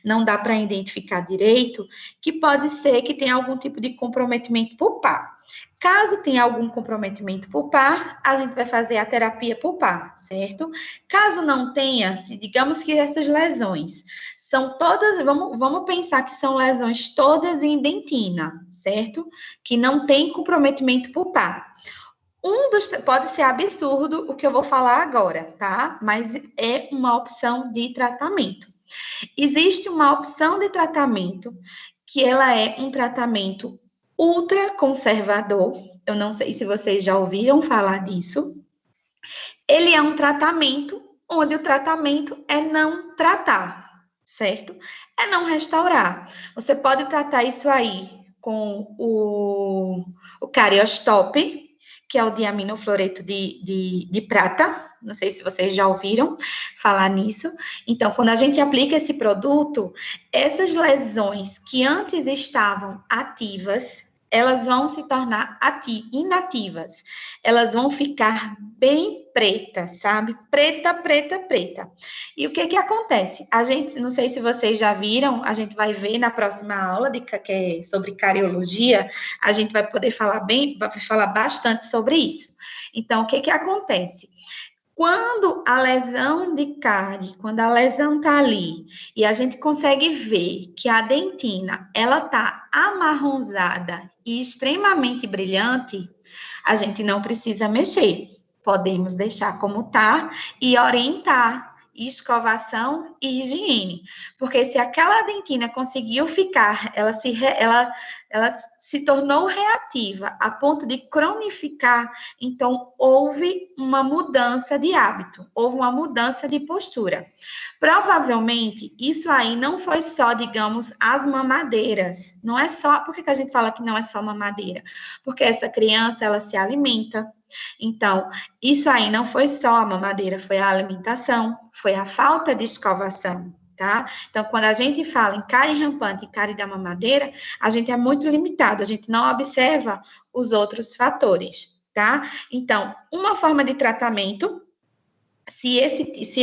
não dá para identificar direito, que pode ser que tenha algum tipo de comprometimento pulpar. Caso tenha algum comprometimento pulpar, a gente vai fazer a terapia pulpar, certo? Caso não tenha, se digamos que essas lesões são todas, vamos pensar que são lesões todas em dentina, certo? Que não tem comprometimento pulpar. Pode ser absurdo o que eu vou falar agora, tá? Mas é uma opção de tratamento. Existe uma opção de tratamento que ela é um tratamento ultraconservador. Eu não sei se vocês já ouviram falar disso. Ele é um tratamento onde o tratamento é não tratar, certo? É não restaurar. Você pode tratar isso aí com o cariostop, que é o diaminofloreto de prata. Não sei se vocês já ouviram falar nisso. Então, quando a gente aplica esse produto, essas lesões que antes estavam ativas, elas vão se tornar inativas. Elas vão ficar bem pretas, sabe? Preta, preta, preta. E o que que acontece? A gente, não sei se vocês já viram, a gente vai ver na próxima aula que é sobre cariologia, a gente vai poder vai falar bastante sobre isso. Então, o que que acontece? Quando a lesão de cárie, quando a lesão tá ali e a gente consegue ver que a dentina, ela tá amarronzada e extremamente brilhante, a gente não precisa mexer. Podemos deixar como tá e orientar escovação e higiene. Porque se aquela dentina conseguiu ficar, ela se tornou reativa a ponto de cronificar, então houve uma mudança de hábito, houve uma mudança de postura. Provavelmente, isso aí não foi só, digamos, as mamadeiras. Não é só, por que a gente fala que não é só mamadeira? Porque essa criança, ela se alimenta. Então, isso aí não foi só a mamadeira, foi a alimentação, foi a falta de escovação, tá? Então, quando a gente fala em cárie rampante e cárie da mamadeira, a gente é muito limitado, a gente não observa os outros fatores, tá? Então, uma forma de tratamento, se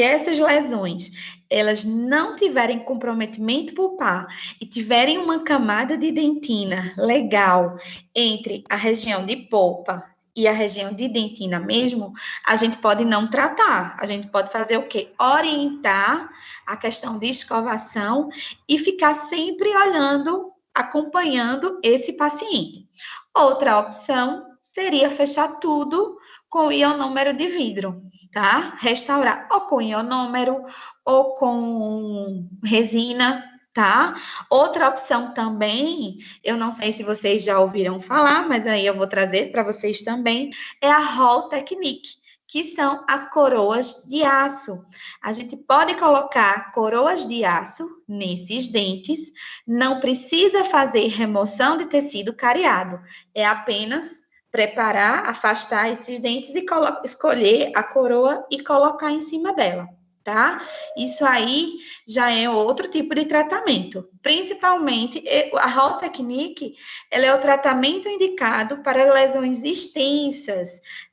essas lesões, elas não tiverem comprometimento pulpar e tiverem uma camada de dentina legal entre a região de polpa e a região de dentina mesmo, a gente pode não tratar. A gente pode fazer o quê? Orientar a questão de escovação e ficar sempre olhando, acompanhando esse paciente. Outra opção seria fechar tudo com ionômero de vidro, tá? Restaurar ou com ionômero ou com resina, tá? Outra opção também, eu não sei se vocês já ouviram falar, mas aí eu vou trazer para vocês também, é a Hall Technique, que são as coroas de aço. A gente pode colocar coroas de aço nesses dentes, não precisa fazer remoção de tecido cariado, é apenas preparar, afastar esses dentes e escolher a coroa e colocar em cima dela, tá? Isso aí já é outro tipo de tratamento. Principalmente, a Hall Technique, ela é o tratamento indicado para lesões extensas,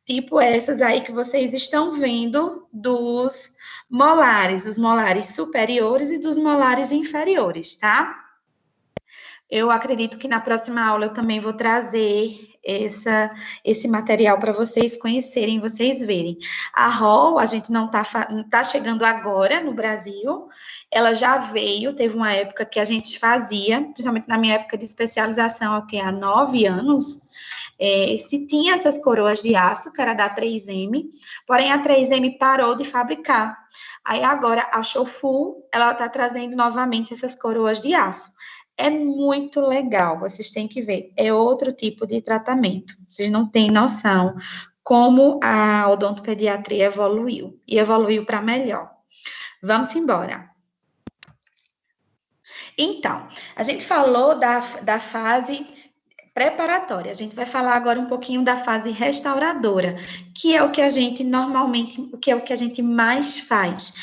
tipo essas aí que vocês estão vendo dos molares, os molares superiores e dos molares inferiores, tá? Eu acredito que na próxima aula eu também vou trazer esse material para vocês conhecerem, vocês verem. A Hall, a gente não tá chegando agora no Brasil, ela já veio, teve uma época que a gente fazia, principalmente na minha época de especialização, há 9 anos, se tinha essas coroas de aço, que era da 3M, porém a 3M parou de fabricar. Aí agora a Shofu, ela está trazendo novamente essas coroas de aço. É muito legal, vocês têm que ver. É outro tipo de tratamento. Vocês não têm noção como a odontopediatria evoluiu. E evoluiu para melhor. Vamos embora. Então, a gente falou da fase preparatória. A gente vai falar agora um pouquinho da fase restauradora, que é o que a gente normalmente, que é o que a gente mais faz.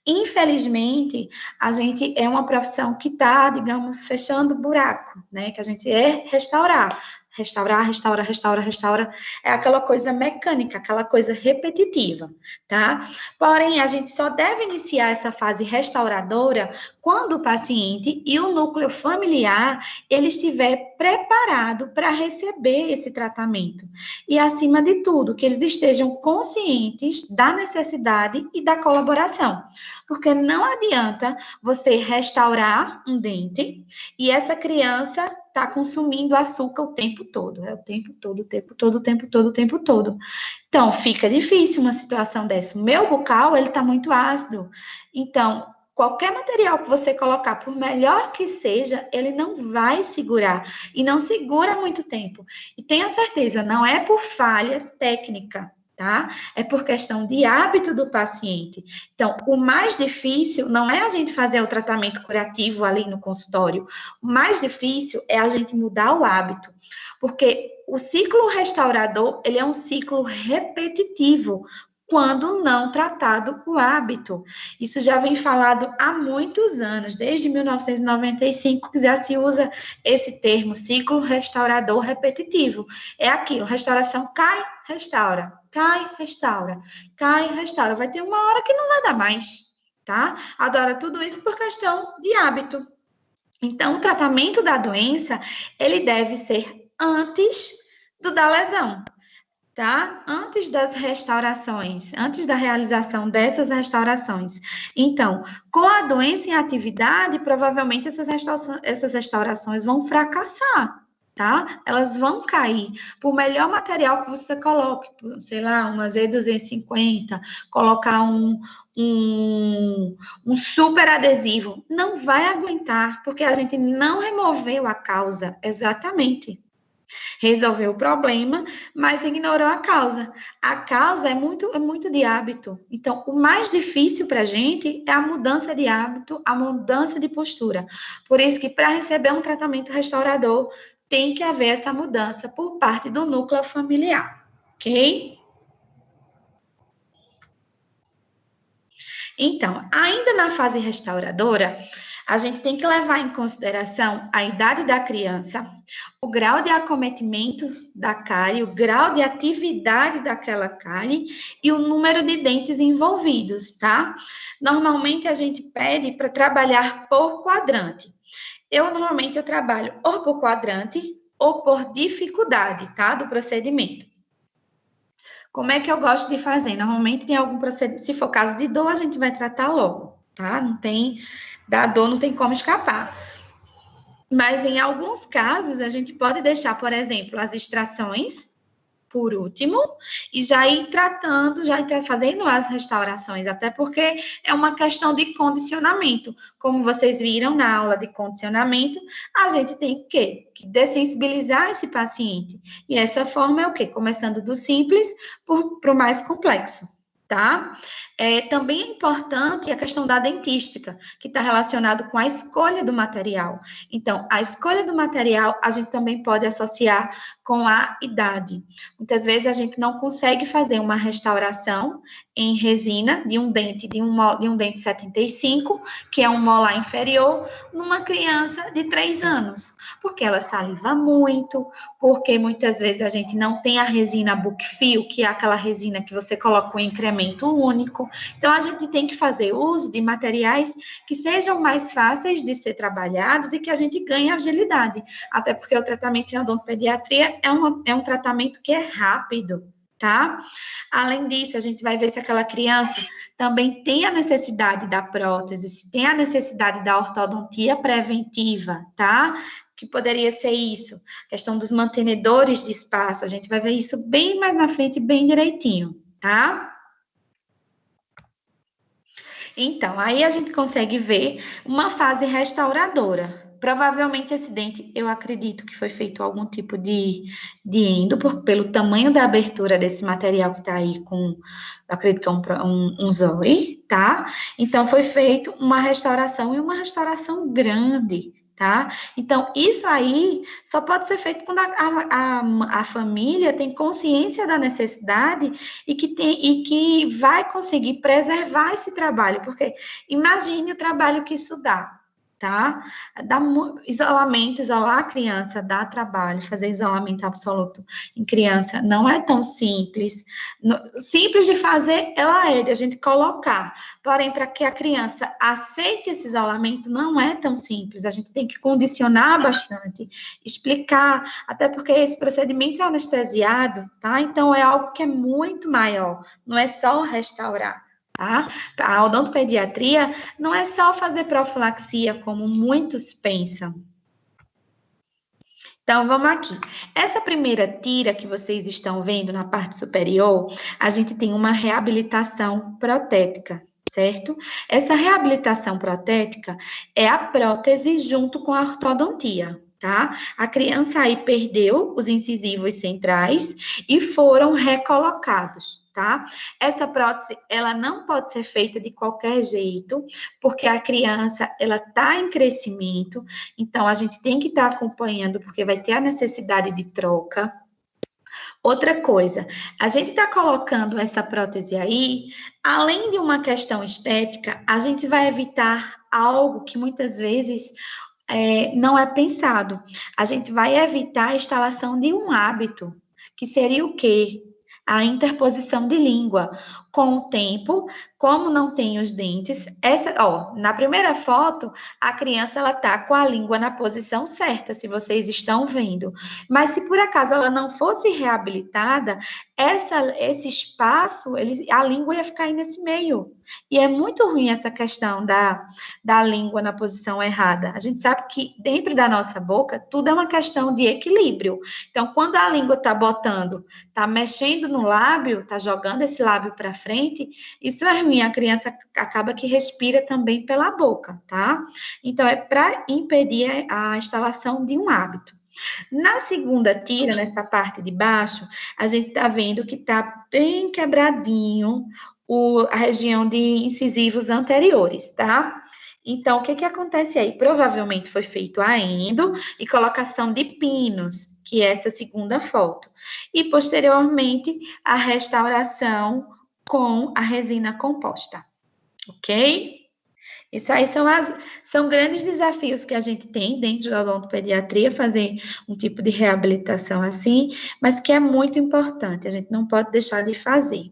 Infelizmente, a gente é uma profissão que está, digamos, fechando buraco, né? Que a gente é restaurar. Restaurar, restaura, restaura, restaura. É aquela coisa mecânica, aquela coisa repetitiva, tá? Porém, a gente só deve iniciar essa fase restauradora quando o paciente e o núcleo familiar ele estiver preparado para receber esse tratamento. E, acima de tudo, que eles estejam conscientes da necessidade e da colaboração. Porque não adianta você restaurar um dente e essa criança está consumindo açúcar o tempo todo. É o tempo todo, o tempo todo, o tempo todo, o tempo todo. Então, fica difícil uma situação dessa. O meu bucal, ele está muito ácido. Então, qualquer material que você colocar, por melhor que seja, ele não vai segurar. E não segura muito tempo. E tenha certeza, não é por falha técnica, tá? É por questão de hábito do paciente. Então, o mais difícil não é a gente fazer o tratamento curativo ali no consultório. O mais difícil é a gente mudar o hábito. Porque o ciclo restaurador, ele é um ciclo repetitivo, quando não tratado o hábito. Isso já vem falado há muitos anos, desde 1995, que já se usa esse termo, ciclo restaurador repetitivo. É aquilo, restauração cai, restaura, cai, restaura, cai, restaura. Vai ter uma hora que não vai dar mais, tá? Agora, tudo isso por questão de hábito. Então, o tratamento da doença, ele deve ser antes da lesão, tá? Antes das restaurações, antes da realização dessas restaurações. Então, com a doença em atividade, provavelmente essas restaurações vão fracassar, tá? Elas vão cair. Por melhor material que você coloque, sei lá, uma Z250, colocar um super adesivo, não vai aguentar, porque a gente não removeu a causa exatamente. Resolveu o problema, mas ignorou a causa. A causa é muito de hábito. Então, o mais difícil para a gente é a mudança de hábito, a mudança de postura. Por isso que, para receber um tratamento restaurador, tem que haver essa mudança por parte do núcleo familiar, ok? Então, ainda na fase restauradora, a gente tem que levar em consideração a idade da criança, o grau de acometimento da cárie, o grau de atividade daquela cárie e o número de dentes envolvidos, tá? Normalmente a gente pede para trabalhar por quadrante. Normalmente eu trabalho ou por quadrante ou por dificuldade, tá? Do procedimento. Como é que eu gosto de fazer? Normalmente tem algum procedimento, se for caso de dor, a gente vai tratar logo, tá? Da dor não tem como escapar. Mas em alguns casos, a gente pode deixar, por exemplo, as extrações por último, e já ir tratando, já ir fazendo as restaurações, até porque é uma questão de condicionamento. Como vocês viram na aula de condicionamento, a gente tem que dessensibilizar esse paciente. E essa forma é o quê? Começando do simples para o mais complexo. Tá? Também é importante a questão da dentística, que está relacionado com a escolha do material. Então, a escolha do material a gente também pode associar com a idade. Muitas vezes a gente não consegue fazer uma restauração em resina de um dente de um dente 75, que é um molar inferior, numa criança de 3 anos, porque ela saliva muito, porque muitas vezes a gente não tem a resina Book-Fill, que é aquela resina que você coloca um incremento único. Então, a gente tem que fazer uso de materiais que sejam mais fáceis de ser trabalhados e que a gente ganhe agilidade. Até porque o tratamento em odontopediatria é um tratamento que é rápido, tá? Além disso, a gente vai ver se aquela criança também tem a necessidade da prótese, se tem a necessidade da ortodontia preventiva, tá? Que poderia ser isso, questão dos mantenedores de espaço, a gente vai ver isso bem mais na frente, bem direitinho, tá? Então, aí a gente consegue ver uma fase restauradora. Provavelmente esse dente, eu acredito que foi feito algum tipo de endo, pelo tamanho da abertura desse material que tá aí com, eu acredito que é um zóio, tá? Então, foi feito uma restauração e uma restauração grande, tá? Então, isso aí só pode ser feito quando a família tem consciência da necessidade e que vai conseguir preservar esse trabalho, porque imagine o trabalho que isso dá, tá? Isolamento, isolar a criança dá trabalho, fazer isolamento absoluto em criança não é tão simples. Simples de fazer, ela é, de a gente colocar. Porém, para que a criança aceite esse isolamento, não é tão simples. A gente tem que condicionar bastante, explicar, até porque esse procedimento é anestesiado, tá? Então, é algo que é muito maior, não é só restaurar. Tá? A odontopediatria não é só fazer profilaxia, como muitos pensam. Então, vamos aqui. Essa primeira tira que vocês estão vendo na parte superior, a gente tem uma reabilitação protética, certo? Essa reabilitação protética é a prótese junto com a ortodontia, tá? A criança aí perdeu os incisivos centrais e foram recolocados, tá? Essa prótese, ela não pode ser feita de qualquer jeito, porque a criança, ela tá em crescimento, então a gente tem que estar acompanhando, porque vai ter a necessidade de troca. Outra coisa, a gente está colocando essa prótese aí, além de uma questão estética, a gente vai evitar algo que muitas vezes não é pensado. A gente vai evitar a instalação de um hábito, que seria o quê? A interposição de língua. Com o tempo, como não tem os dentes, na primeira foto, a criança ela tá com a língua na posição certa, se vocês estão vendo. Mas se por acaso ela não fosse reabilitada, esse espaço, a língua ia ficar aí nesse meio. E é muito ruim essa questão da língua na posição errada. A gente sabe que dentro da nossa boca, tudo é uma questão de equilíbrio. Então, quando a língua está botando, está mexendo no lábio, está jogando esse lábio para frente, isso é ruim. A criança acaba que respira também pela boca, tá? Então, é para impedir a instalação de um hábito. Na segunda tira, nessa parte de baixo, a gente está vendo que está bem quebradinho a região de incisivos anteriores, tá? Então, o que acontece aí? Provavelmente foi feito a endo e colocação de pinos, que é essa segunda foto. E, posteriormente, a restauração com a resina composta, ok? Isso aí são grandes desafios que a gente tem dentro da odontopediatria, fazer um tipo de reabilitação assim, mas que é muito importante, a gente não pode deixar de fazer.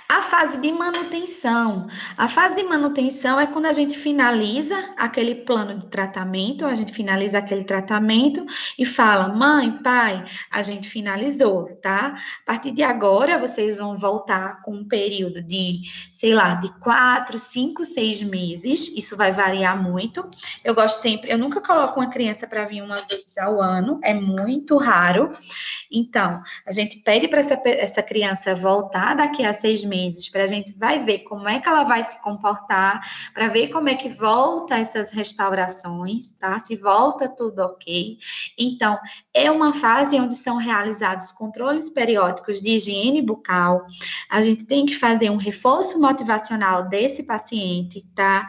A fase de manutenção. A fase de manutenção é quando a gente finaliza aquele plano de tratamento, a gente finaliza aquele tratamento e fala, mãe, pai, a gente finalizou, tá? A partir de agora, vocês vão voltar com um período de, sei lá, de 4, 5, 6 meses. Isso vai variar muito. Eu gosto sempre, eu nunca coloco uma criança para vir uma vez ao ano, é muito raro. Então, a gente pede para essa criança voltar daqui a 6 meses, para a gente vai ver como é que ela vai se comportar, para ver como é que volta essas restaurações, tá? Se volta tudo ok. Então, é uma fase onde são realizados controles periódicos de higiene bucal. A gente tem que fazer um reforço motivacional desse paciente, tá?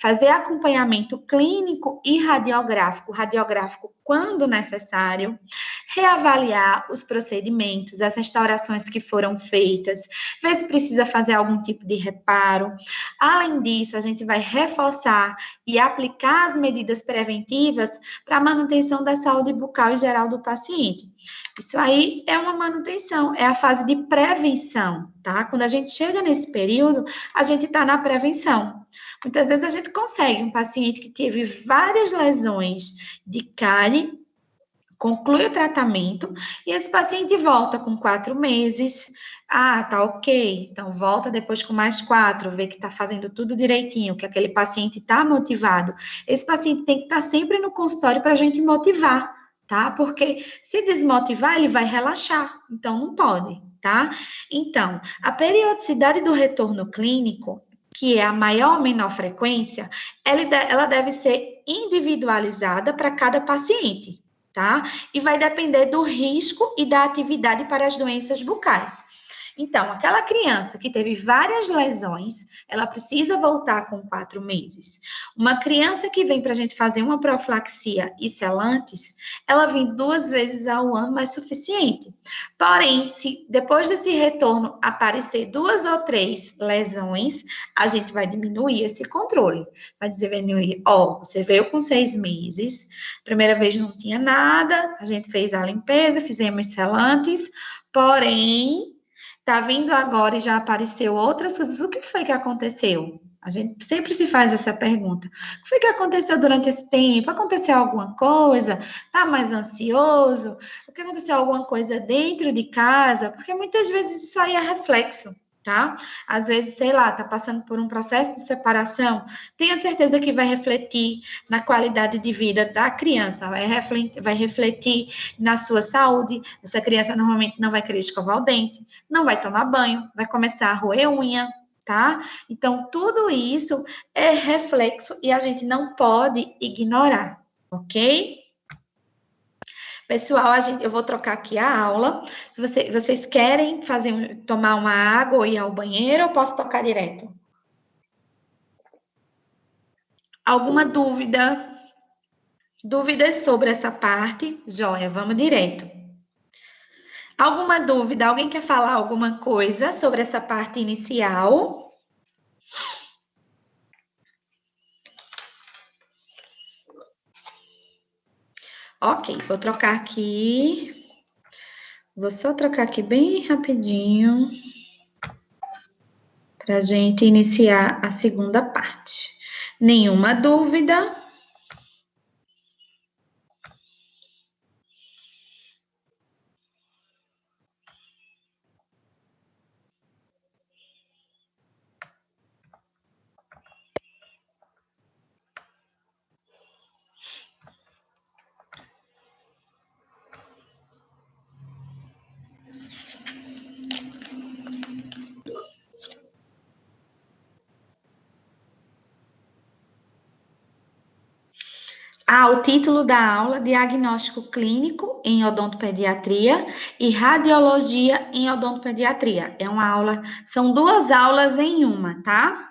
Fazer acompanhamento clínico e radiográfico quando necessário, reavaliar os procedimentos, as restaurações que foram feitas, ver se precisa fazer algum tipo de reparo. Além disso, a gente vai reforçar e aplicar as medidas preventivas para a manutenção da saúde bucal e geral do paciente. Isso aí é uma manutenção, é a fase de prevenção, tá? Quando a gente chega nesse período, a gente está na prevenção. Muitas vezes a gente consegue um paciente que teve várias lesões de cárie, conclui o tratamento e esse paciente volta com 4 meses. Ah, tá ok. Então, volta depois com mais 4, vê que tá fazendo tudo direitinho, que aquele paciente tá motivado. Esse paciente tem que estar sempre no consultório para a gente motivar, tá? Porque se desmotivar, ele vai relaxar. Então, não pode, tá? Então, a periodicidade do retorno clínico, que é a maior ou menor frequência, ela deve ser individualizada para cada paciente, tá? E vai depender do risco e da atividade para as doenças bucais. Então, aquela criança que teve várias lesões, ela precisa voltar com 4 meses. Uma criança que vem para a gente fazer uma profilaxia e selantes, ela vem 2 vezes ao ano, é suficiente. Porém, se depois desse retorno aparecer 2 ou 3 lesões, a gente vai diminuir esse controle. Vai diminuir, você veio com 6 meses, primeira vez não tinha nada, a gente fez a limpeza, fizemos selantes, porém, tá vindo agora e já apareceu outras coisas. O que foi que aconteceu? A gente sempre se faz essa pergunta. O que foi que aconteceu durante esse tempo? Aconteceu alguma coisa? Tá mais ansioso? O que aconteceu alguma coisa dentro de casa? Porque muitas vezes isso aí é reflexo, tá? Às vezes, sei lá, tá passando por um processo de separação. Tenha certeza que vai refletir na qualidade de vida da criança, vai refletir na sua saúde. Essa criança normalmente não vai querer escovar o dente, não vai tomar banho, vai começar a roer unha, tá? Então, tudo isso é reflexo e a gente não pode ignorar, ok? Pessoal, eu vou trocar aqui a aula. Se vocês querem tomar uma água ou ir ao banheiro, eu posso tocar direto. Alguma dúvida? Dúvidas sobre essa parte? Joia, vamos direto. Alguma dúvida? Alguém quer falar alguma coisa sobre essa parte inicial? Ok, vou trocar aqui. Vou só trocar aqui bem rapidinho para a gente iniciar a segunda parte. Nenhuma dúvida? O título da aula, Diagnóstico Clínico em Odontopediatria e Radiologia em Odontopediatria. São 2 aulas em uma, tá?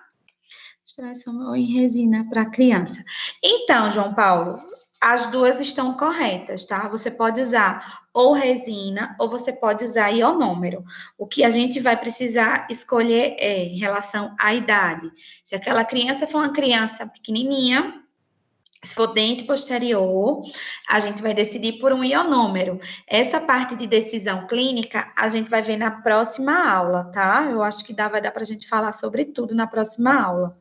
Extração em resina para criança. Então, João Paulo, as 2 estão corretas, tá? Você pode usar ou resina ou você pode usar ionômero. O que a gente vai precisar escolher em relação à idade. Se aquela criança for uma criança pequenininha, Se for dente posterior, a gente vai decidir por um ionômero. Essa parte de decisão clínica, a gente vai ver na próxima aula, tá? Eu acho que vai dar para a gente falar sobre tudo na próxima aula.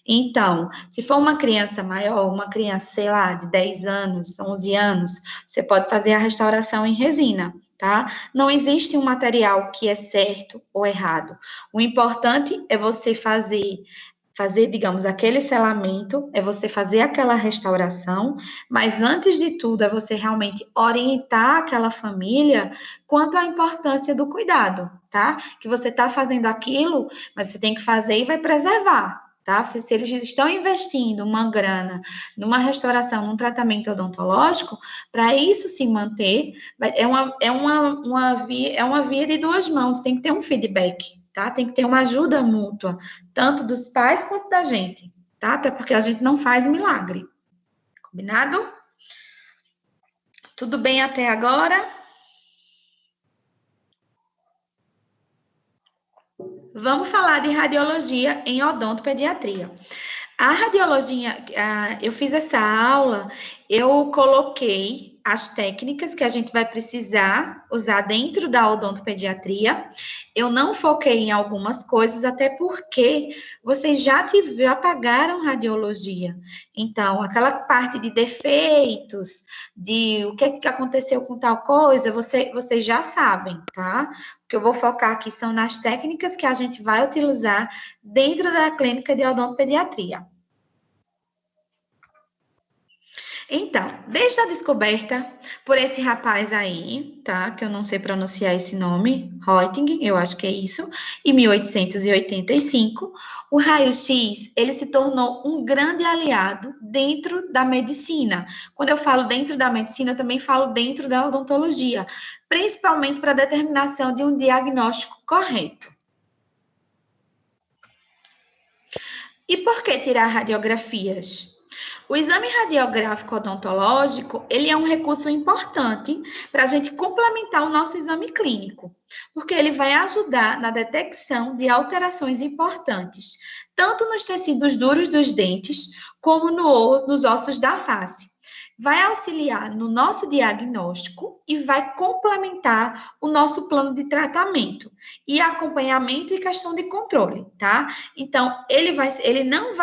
Então, se for uma criança maior, uma criança, sei lá, de 10 anos, 11 anos, você pode fazer a restauração em resina, tá? Não existe um material que é certo ou errado. O importante é você fazer, digamos, aquele selamento, é você fazer aquela restauração, mas antes de tudo é você realmente orientar aquela família quanto à importância do cuidado, tá? Que você está fazendo aquilo, mas você tem que fazer e vai preservar. Tá? Se eles estão investindo uma grana numa restauração, num tratamento odontológico, para isso se manter, é uma via de duas mãos, tem que ter um feedback, tá? Tem que ter uma ajuda mútua, tanto dos pais quanto da gente, tá? Até porque a gente não faz milagre. Combinado? Tudo bem até agora? Vamos falar de radiologia em odontopediatria. A radiologia, eu fiz essa aula, eu coloquei as técnicas que a gente vai precisar usar dentro da odontopediatria. Eu não foquei em algumas coisas, até porque vocês já pagaram radiologia. Então, aquela parte de defeitos, de o que aconteceu com tal coisa, vocês já sabem, tá? O que eu vou focar aqui são nas técnicas que a gente vai utilizar dentro da clínica de odontopediatria. Então, desde a descoberta por esse rapaz aí, tá? Que eu não sei pronunciar esse nome, Reuting, eu acho que é isso, em 1885, o raio-x, ele se tornou um grande aliado dentro da medicina. Quando eu falo dentro da medicina, eu também falo dentro da odontologia, principalmente para a determinação de um diagnóstico correto. E por que tirar radiografias? O exame radiográfico odontológico, ele é um recurso importante para a gente complementar o nosso exame clínico, porque ele vai ajudar na detecção de alterações importantes, tanto nos tecidos duros dos dentes, como nos ossos da face. Vai auxiliar no nosso diagnóstico e vai complementar o nosso plano de tratamento e acompanhamento e questão de controle, tá? Então, ele não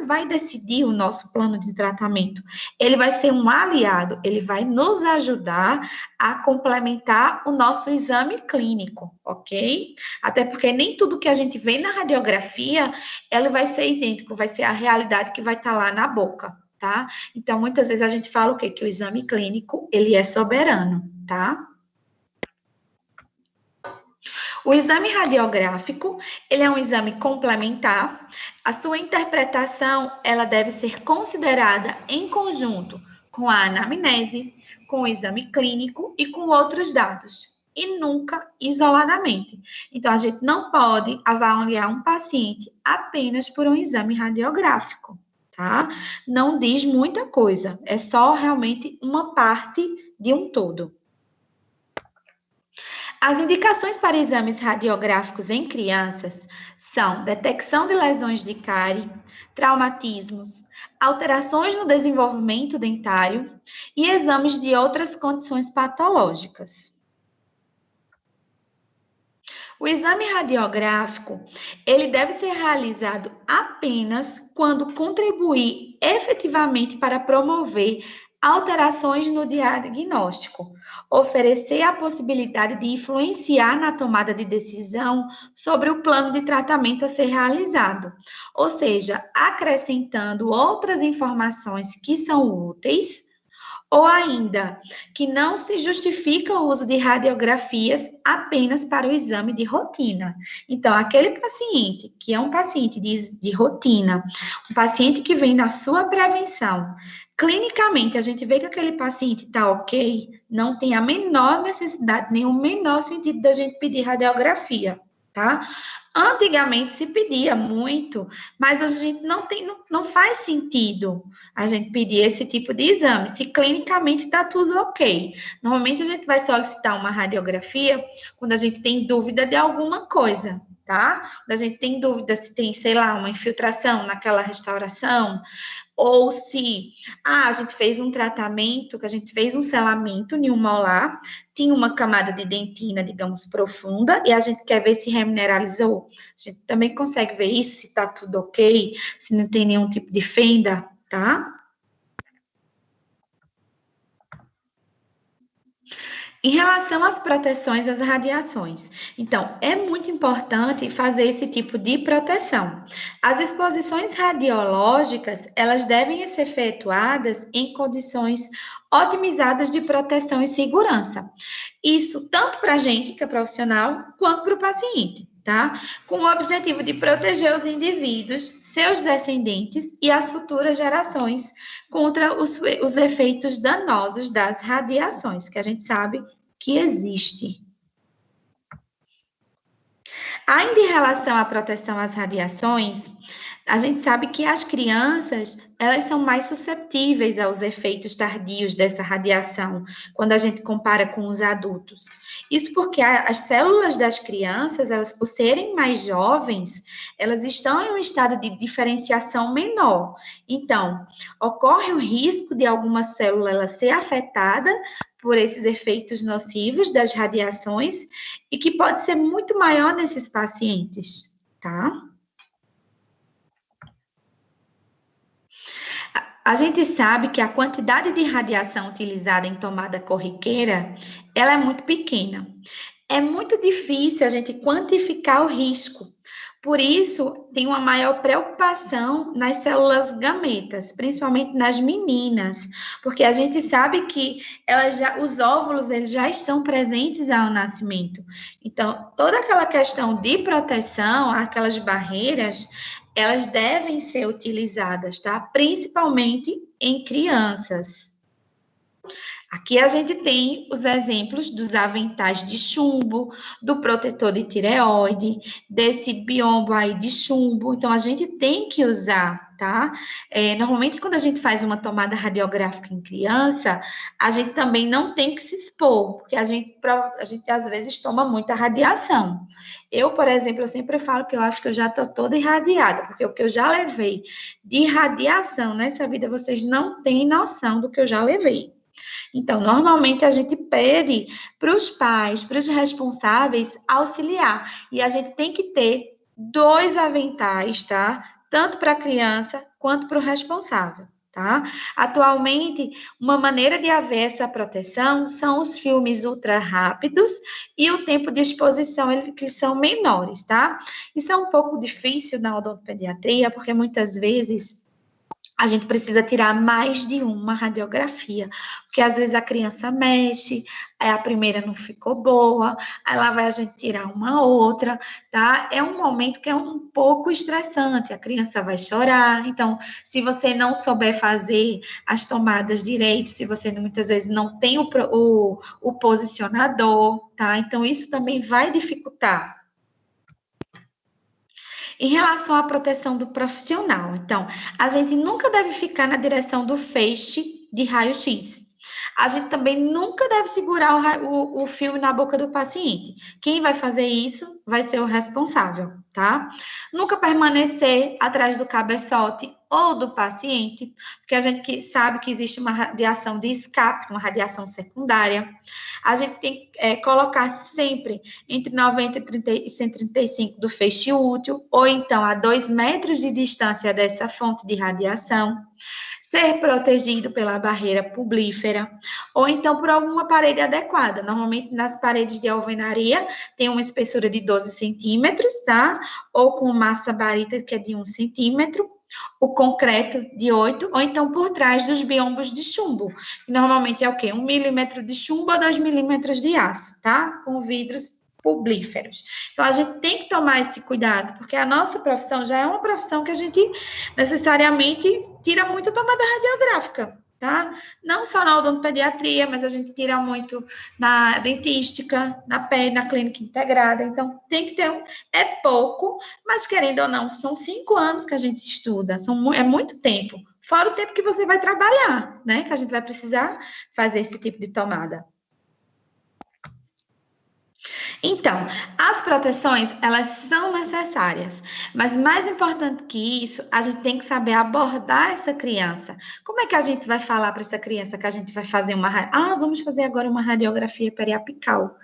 vai decidir o nosso plano de tratamento. Ele vai ser um aliado, ele vai nos ajudar a complementar o nosso exame clínico, ok? Até porque nem tudo que a gente vê na radiografia, ela vai ser idêntico, vai ser a realidade que vai estar lá na boca, tá? Então, muitas vezes a gente fala o quê? Que o exame clínico, ele é soberano, tá? O exame radiográfico, ele é um exame complementar. A sua interpretação, ela deve ser considerada em conjunto com a anamnese, com o exame clínico e com outros dados, e nunca isoladamente. Então, a gente não pode avaliar um paciente apenas por um exame radiográfico, tá? Não diz muita coisa, é só realmente uma parte de um todo. As indicações para exames radiográficos em crianças são detecção de lesões de cárie, traumatismos, alterações no desenvolvimento dentário e exames de outras condições patológicas. O exame radiográfico, ele deve ser realizado apenas quando contribuir efetivamente para promover alterações no diagnóstico, oferecer a possibilidade de influenciar na tomada de decisão sobre o plano de tratamento a ser realizado, ou seja, acrescentando outras informações que são úteis, ou ainda que não se justifica o uso de radiografias apenas para o exame de rotina. Então, aquele paciente que é um paciente de rotina, um paciente que vem na sua prevenção, clinicamente, a gente vê que aquele paciente está ok, não tem a menor necessidade, nem o menor sentido da gente pedir radiografia, tá? Antigamente se pedia muito, mas a gente não faz sentido a gente pedir esse tipo de exame, se clinicamente está tudo ok. Normalmente a gente vai solicitar uma radiografia quando a gente tem dúvida de alguma coisa, tá? Quando a gente tem dúvida se tem, sei lá, uma infiltração naquela restauração, ou se a gente fez um tratamento, que a gente fez um selamento em um molar, tinha uma camada de dentina, digamos, profunda, e a gente quer ver se remineralizou. A gente também consegue ver isso, se tá tudo ok, se não tem nenhum tipo de fenda, tá? Em relação às proteções às radiações, então, é muito importante fazer esse tipo de proteção. As exposições radiológicas, elas devem ser efetuadas em condições otimizadas de proteção e segurança. Isso tanto para a gente, que é profissional, quanto para o paciente, tá? Com o objetivo de proteger os indivíduos, seus descendentes e as futuras gerações contra os efeitos danosos das radiações, que a gente sabe que existe. Ainda em relação à proteção às radiações, a gente sabe que as crianças, elas são mais susceptíveis aos efeitos tardios dessa radiação, quando a gente compara com os adultos. Isso porque as células das crianças, elas por serem mais jovens, elas estão em um estado de diferenciação menor. Então, ocorre o risco de alguma célula ela ser afetada por esses efeitos nocivos das radiações e que pode ser muito maior nesses pacientes, tá? A gente sabe que a quantidade de radiação utilizada em tomada corriqueira, ela é muito pequena. É muito difícil a gente quantificar o risco. Por isso, tem uma maior preocupação nas células gametas, principalmente nas meninas, porque a gente sabe que os óvulos eles já estão presentes ao nascimento. Então, toda aquela questão de proteção, aquelas barreiras, elas devem ser utilizadas, tá? Principalmente em crianças. Aqui a gente tem os exemplos dos aventais de chumbo, do protetor de tireoide, desse biombo aí de chumbo. Então, a gente tem que usar, tá? Normalmente, quando a gente faz uma tomada radiográfica em criança, a gente também não tem que se expor, porque a gente às vezes toma muita radiação. Eu, por exemplo, eu sempre falo que eu acho que eu já estou toda irradiada, porque o que eu já levei de radiação nessa vida, vocês não têm noção do que eu já levei. Então, normalmente a gente pede para os pais, para os responsáveis auxiliar. E a gente tem que ter 2 aventais, tá? Tanto para a criança quanto para o responsável, tá? Atualmente, uma maneira de haver essa proteção são os filmes ultra rápidos e o tempo de exposição, que são menores, tá? Isso é um pouco difícil na odontopediatria, porque muitas vezes a gente precisa tirar mais de uma radiografia, porque às vezes a criança mexe, aí a primeira não ficou boa, aí lá vai a gente tirar uma outra, tá? É um momento que é um pouco estressante, a criança vai chorar, então, se você não souber fazer as tomadas direito, se você muitas vezes não tem o posicionador, tá? Então, isso também vai dificultar. Em relação à proteção do profissional, então, a gente nunca deve ficar na direção do feixe de raio-x. A gente também nunca deve segurar o filme na boca do paciente. Quem vai fazer isso vai ser o responsável, tá? Nunca permanecer atrás do cabeçote ou do paciente, porque a gente sabe que existe uma radiação de escape, uma radiação secundária. A gente tem que colocar sempre entre 90 e 135 do feixe útil, ou então a 2 metros de distância dessa fonte de radiação, ser protegido pela barreira pulvífera, ou então por alguma parede adequada. Normalmente, nas paredes de alvenaria, tem uma espessura de 12 centímetros, tá? Ou com massa barita, que é de 1 centímetro, o concreto de 8, ou então por trás dos biombos de chumbo. Normalmente é o quê? 1 milímetro de chumbo ou 2 milímetros de aço, tá? Com vidros pulvíferos. Então, a gente tem que tomar esse cuidado, porque a nossa profissão já é uma profissão que a gente necessariamente tira muita tomada radiográfica, tá? Não só na odontopediatria, mas a gente tira muito na dentística, na pele, na clínica integrada. Então, tem que ter é pouco, mas querendo ou não, são 5 anos que a gente estuda, é muito tempo. Fora o tempo que você vai trabalhar, né? Que a gente vai precisar fazer esse tipo de tomada. Então, as proteções, elas são necessárias, mas mais importante que isso, a gente tem que saber abordar essa criança. Como é que a gente vai falar para essa criança que a gente vai fazer vamos fazer agora uma radiografia periapical?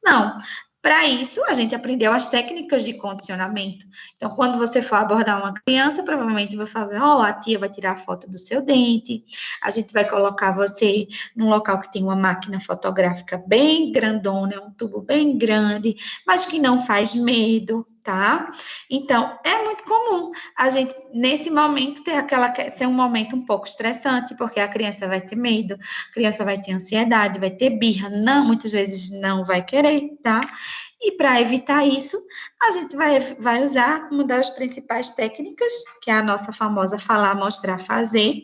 Não. Para isso, a gente aprendeu as técnicas de condicionamento. Então, quando você for abordar uma criança, provavelmente vai fazer, a tia vai tirar a foto do seu dente, a gente vai colocar você num local que tem uma máquina fotográfica bem grandona, um tubo bem grande, mas que não faz medo, tá? Então, é muito comum a gente, nesse momento, ser um momento um pouco estressante, porque a criança vai ter medo, a criança vai ter ansiedade, vai ter birra, muitas vezes não vai querer, tá? E para evitar isso, a gente vai usar uma das principais técnicas, que é a nossa famosa falar, mostrar, fazer.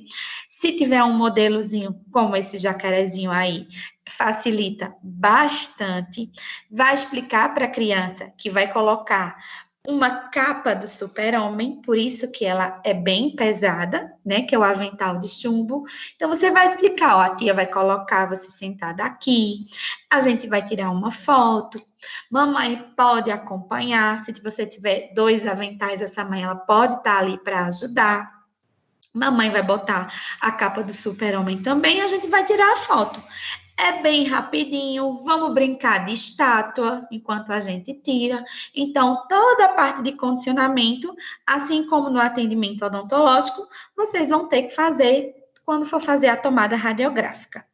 Se tiver um modelozinho como esse jacarezinho aí, facilita bastante. Vai explicar para a criança que vai colocar uma capa do super-homem, por isso que ela é bem pesada, né? Que é o avental de chumbo. Então, você vai explicar, a tia vai colocar você sentada aqui, a gente vai tirar uma foto, mamãe pode acompanhar, se você tiver 2 aventais, essa mãe, ela pode estar ali para ajudar. Mamãe vai botar a capa do super-homem também, a gente vai tirar a foto. É bem rapidinho, vamos brincar de estátua enquanto a gente tira. Então, toda a parte de condicionamento, assim como no atendimento odontológico, vocês vão ter que fazer quando for fazer a tomada radiográfica.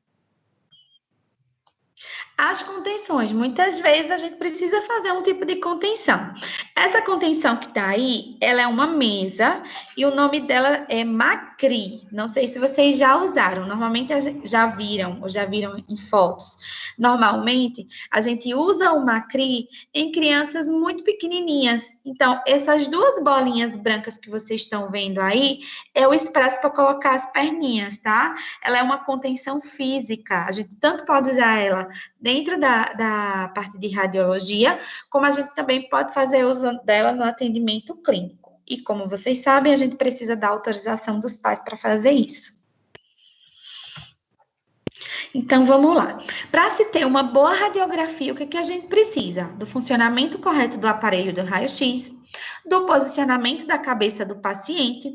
As contenções, muitas vezes a gente precisa fazer um tipo de contenção. Essa contenção que está aí, ela é uma mesa e o nome dela é Macri. Não sei se vocês já usaram, normalmente já viram ou já viram em fotos. Normalmente a gente usa o Macri em crianças muito pequenininhas. Então, essas 2 bolinhas brancas que vocês estão vendo aí é o espaço para colocar as perninhas, tá? Ela é uma contenção física. A gente tanto pode usar ela dentro da parte de radiologia, como a gente também pode fazer uso dela no atendimento clínico. E como vocês sabem, a gente precisa da autorização dos pais para fazer isso. Então, vamos lá. Para se ter uma boa radiografia, o que a gente precisa? Do funcionamento correto do aparelho do raio-x, do posicionamento da cabeça do paciente.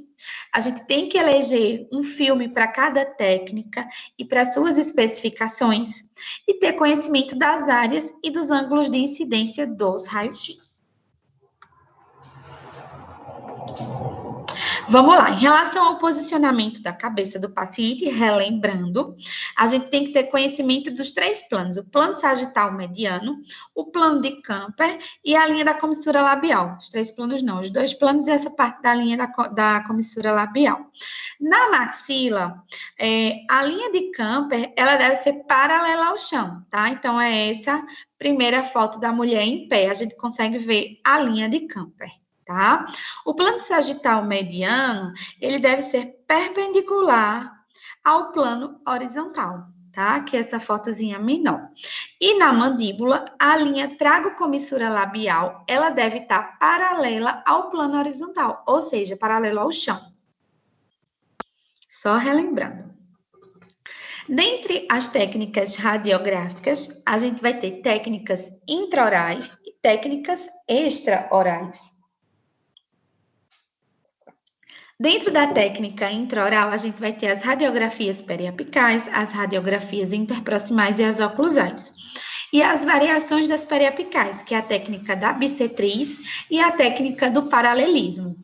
A gente tem que eleger um filme para cada técnica e para suas especificações e ter conhecimento das áreas e dos ângulos de incidência dos raios-x. Vamos lá, em relação ao posicionamento da cabeça do paciente, relembrando, a gente tem que ter conhecimento dos 3 planos, o plano sagital mediano, o plano de Camper e a linha da comissura labial. Os 3 planos não, os 2 planos e essa parte da linha da comissura labial. Na maxila, a linha de Camper, ela deve ser paralela ao chão, tá? Então, é essa primeira foto da mulher em pé, a gente consegue ver a linha de Camper. Tá? O plano sagital mediano, ele deve ser perpendicular ao plano horizontal, tá? Que é essa fotozinha menor. E na mandíbula, a linha trago-comissura labial, ela deve estar paralela ao plano horizontal, ou seja, paralelo ao chão. Só relembrando. Dentre as técnicas radiográficas, a gente vai ter técnicas intraorais e técnicas extraorais. Dentro da técnica intraoral, a gente vai ter as radiografias periapicais, as radiografias interproximais e as oclusais. E as variações das periapicais, que é a técnica da bissetriz e a técnica do paralelismo.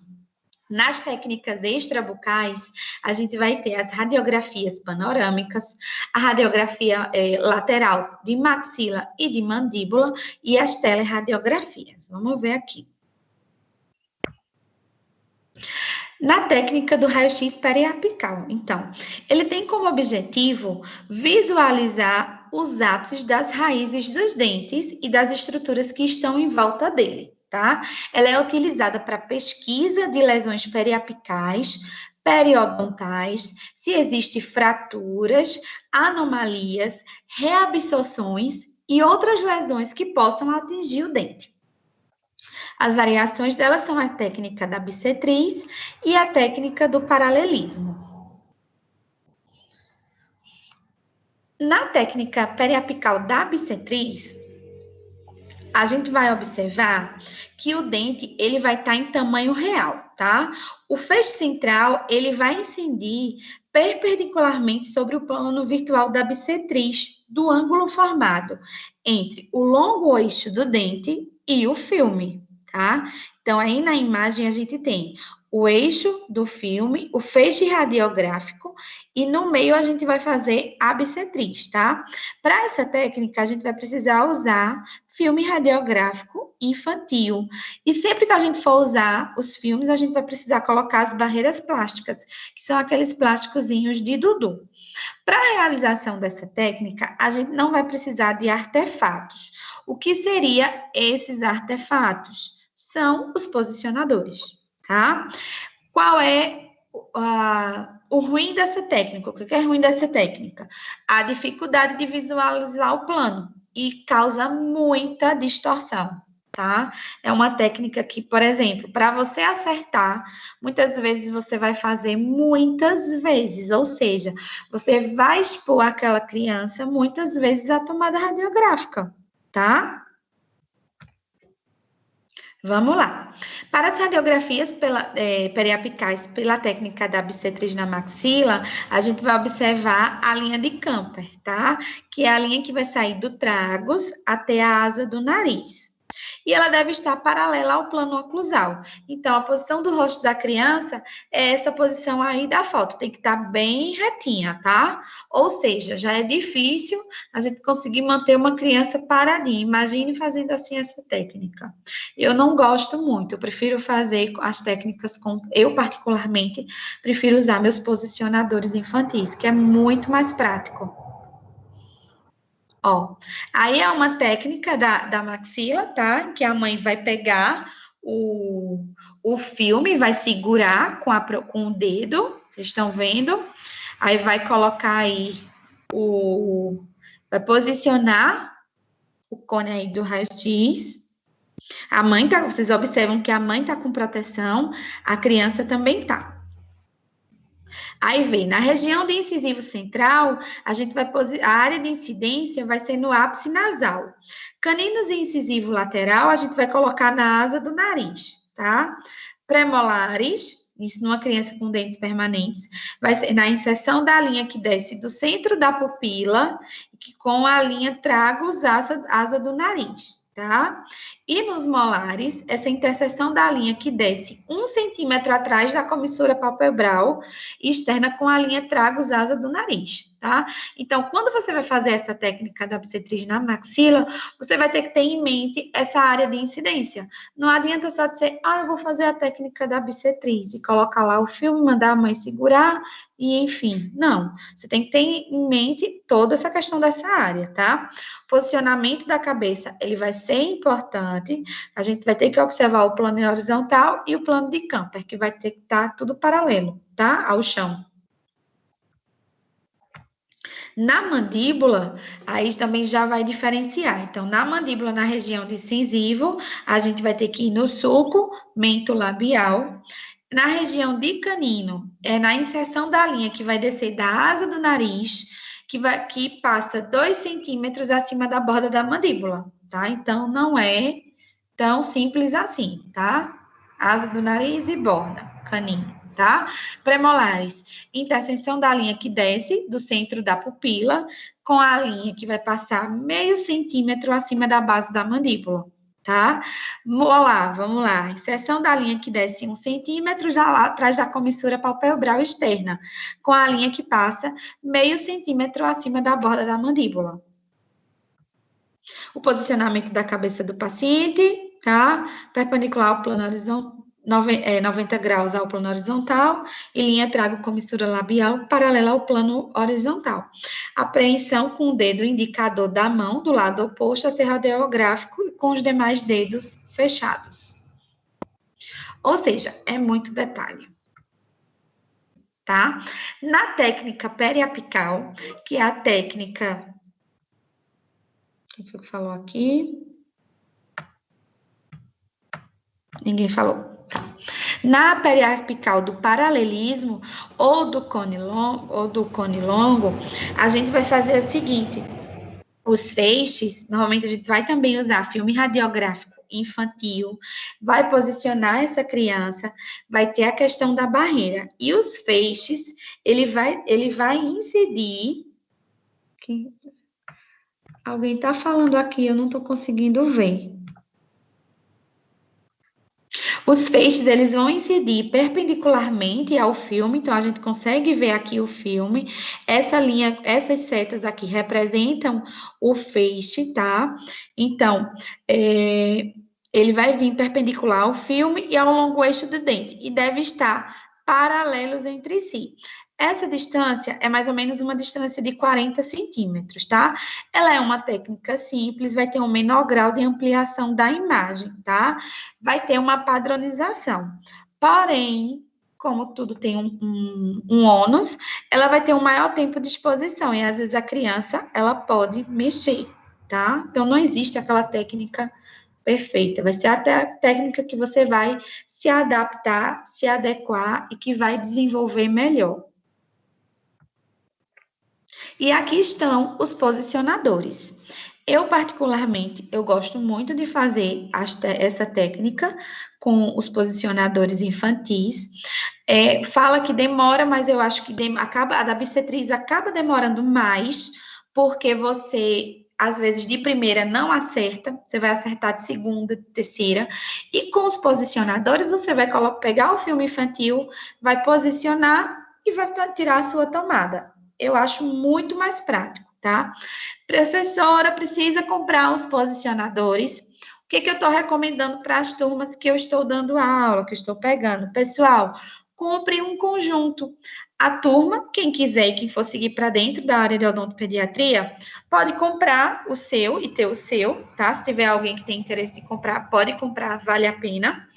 Nas técnicas extrabucais, a gente vai ter as radiografias panorâmicas, a radiografia lateral de maxila e de mandíbula e as telerradiografias. Vamos ver aqui. Na técnica do raio-x periapical, então, ele tem como objetivo visualizar os ápices das raízes dos dentes e das estruturas que estão em volta dele, tá? Ela é utilizada para pesquisa de lesões periapicais, periodontais, se existem fraturas, anomalias, reabsorções e outras lesões que possam atingir o dente. As variações delas são a técnica da bissetriz e a técnica do paralelismo. Na técnica periapical da bissetriz, a gente vai observar que o dente, ele vai estar em tamanho real, tá? O feixe central, ele vai incidir perpendicularmente sobre o plano virtual da bissetriz, do ângulo formado entre o longo eixo do dente e o filme, tá? Então, aí na imagem a gente tem o eixo do filme, o feixe radiográfico, e no meio a gente vai fazer a bissetriz, tá? Para essa técnica, a gente vai precisar usar filme radiográfico infantil. E sempre que a gente for usar os filmes, a gente vai precisar colocar as barreiras plásticas, que são aqueles plásticozinhos de Dudu. Para a realização dessa técnica, a gente não vai precisar de artefatos. O que seria esses artefatos? São os posicionadores, tá? Qual é o ruim dessa técnica? O que é ruim dessa técnica? A dificuldade de visualizar o plano e causa muita distorção, tá? É uma técnica que, por exemplo, para você acertar, muitas vezes você vai fazer muitas vezes, ou seja, você vai expor aquela criança muitas vezes à tomada radiográfica, tá? Vamos lá. Para as radiografias periapicais pela técnica da bissetriz na maxila, a gente vai observar a linha de Camper, tá? Que é a linha que vai sair do tragus até a asa do nariz. E ela deve estar paralela ao plano oclusal. Então, a posição do rosto da criança é essa posição aí da foto, tem que estar bem retinha, tá? Ou seja, já é difícil a gente conseguir manter uma criança paradinha. Imagine fazendo assim essa técnica. Eu não gosto muito, eu prefiro fazer as técnicas eu particularmente prefiro usar meus posicionadores infantis, que é muito mais prático. Ó, aí é uma técnica da maxila, tá? Que a mãe vai pegar o filme, vai segurar com o dedo, vocês estão vendo? Aí vai colocar aí vai posicionar o cone aí do raio-x. A mãe tá, vocês observam que a mãe tá com proteção, a criança também tá. Aí vem, na região do incisivo central, a área de incidência vai ser no ápice nasal. Caninos e incisivo lateral, a gente vai colocar na asa do nariz, tá? Premolares, isso numa criança com dentes permanentes, vai ser na inserção da linha que desce do centro da pupila, com a linha tragus asa do nariz, tá? E nos molares, essa interseção da linha que desce 1 centímetro atrás da comissura palpebral externa com a linha tragus asa do nariz, tá? Então, quando você vai fazer essa técnica da bissetriz na maxila, você vai ter que ter em mente essa área de incidência. Não adianta só dizer, eu vou fazer a técnica da bissetriz e colocar lá o filme, mandar a mãe segurar e, enfim. Não, você tem que ter em mente toda essa questão dessa área, tá? Posicionamento da cabeça, ele vai ser importante. A gente vai ter que observar o plano horizontal e o plano de Camper, que vai ter que estar tudo paralelo, tá? Ao chão. Na mandíbula, aí também já vai diferenciar. Então, na mandíbula, na região de incisivo, a gente vai ter que ir no sulco mentolabial. Na região de canino, é na inserção da linha que vai descer da asa do nariz, que passa 2 centímetros acima da borda da mandíbula, tá? Então, não é tão simples assim, tá? Asa do nariz e borda, canino, tá? Premolares, interseção da linha que desce do centro da pupila, com a linha que vai passar meio centímetro acima da base da mandíbula, tá? Molar, vamos lá. Inserção da linha que desce 1 centímetro, já lá atrás da comissura palpebral externa, com a linha que passa meio centímetro acima da borda da mandíbula. O posicionamento da cabeça do paciente, tá? Perpendicular ao plano horizontal, 90 graus ao plano horizontal, e linha trago comissura labial paralela ao plano horizontal. Apreensão com o dedo indicador da mão do lado oposto a ser radiográfico e com os demais dedos fechados. Ou seja, é muito detalhe. Tá? Na técnica periapical, que é a técnica... Quem foi que falou aqui? Ninguém falou. Tá. Na periapical do paralelismo ou do cone longo, a gente vai fazer o seguinte. os feixes, normalmente a gente vai também usar filme radiográfico infantil, vai posicionar essa criança, vai ter a questão da barreira. E os feixes, ele vai incidir. Alguém está falando aqui, eu não estou conseguindo ver. Os feixes, eles vão incidir perpendicularmente ao filme, então a gente consegue ver aqui o filme. Essa linha, essas setas aqui representam o feixe, tá? Então, ele vai vir perpendicular ao filme e ao longo eixo do dente, e deve estar paralelos entre si. Essa distância é mais ou menos uma distância de 40 centímetros, tá? Ela é uma técnica simples, vai ter um menor grau de ampliação da imagem, tá? Vai ter uma padronização. Porém, como tudo tem um ônus, ela vai ter um maior tempo de exposição, e às vezes a criança, ela pode mexer, tá? Então, não existe aquela técnica perfeita, vai ser até a técnica que você vai se adaptar, se adequar e que vai desenvolver melhor. E aqui estão os posicionadores. Eu, particularmente, eu gosto muito de fazer essa técnica com os posicionadores infantis. Fala que demora, mas eu acho que a da bissetriz acaba demorando mais, porque você, às vezes, de primeira não acerta, você vai acertar de segunda, de terceira, e com os posicionadores você vai pegar o filme infantil, vai posicionar e vai tirar a sua tomada. Eu acho muito mais prático, tá? Professora, precisa comprar os posicionadores. O que eu estou recomendando para as turmas que eu estou dando aula, que eu estou pegando? Pessoal, compre um conjunto. A turma, quem quiser e quem for seguir para dentro da área de odontopediatria, pode comprar o seu e ter o seu, tá? Se tiver alguém que tem interesse em comprar, pode comprar, vale a pena.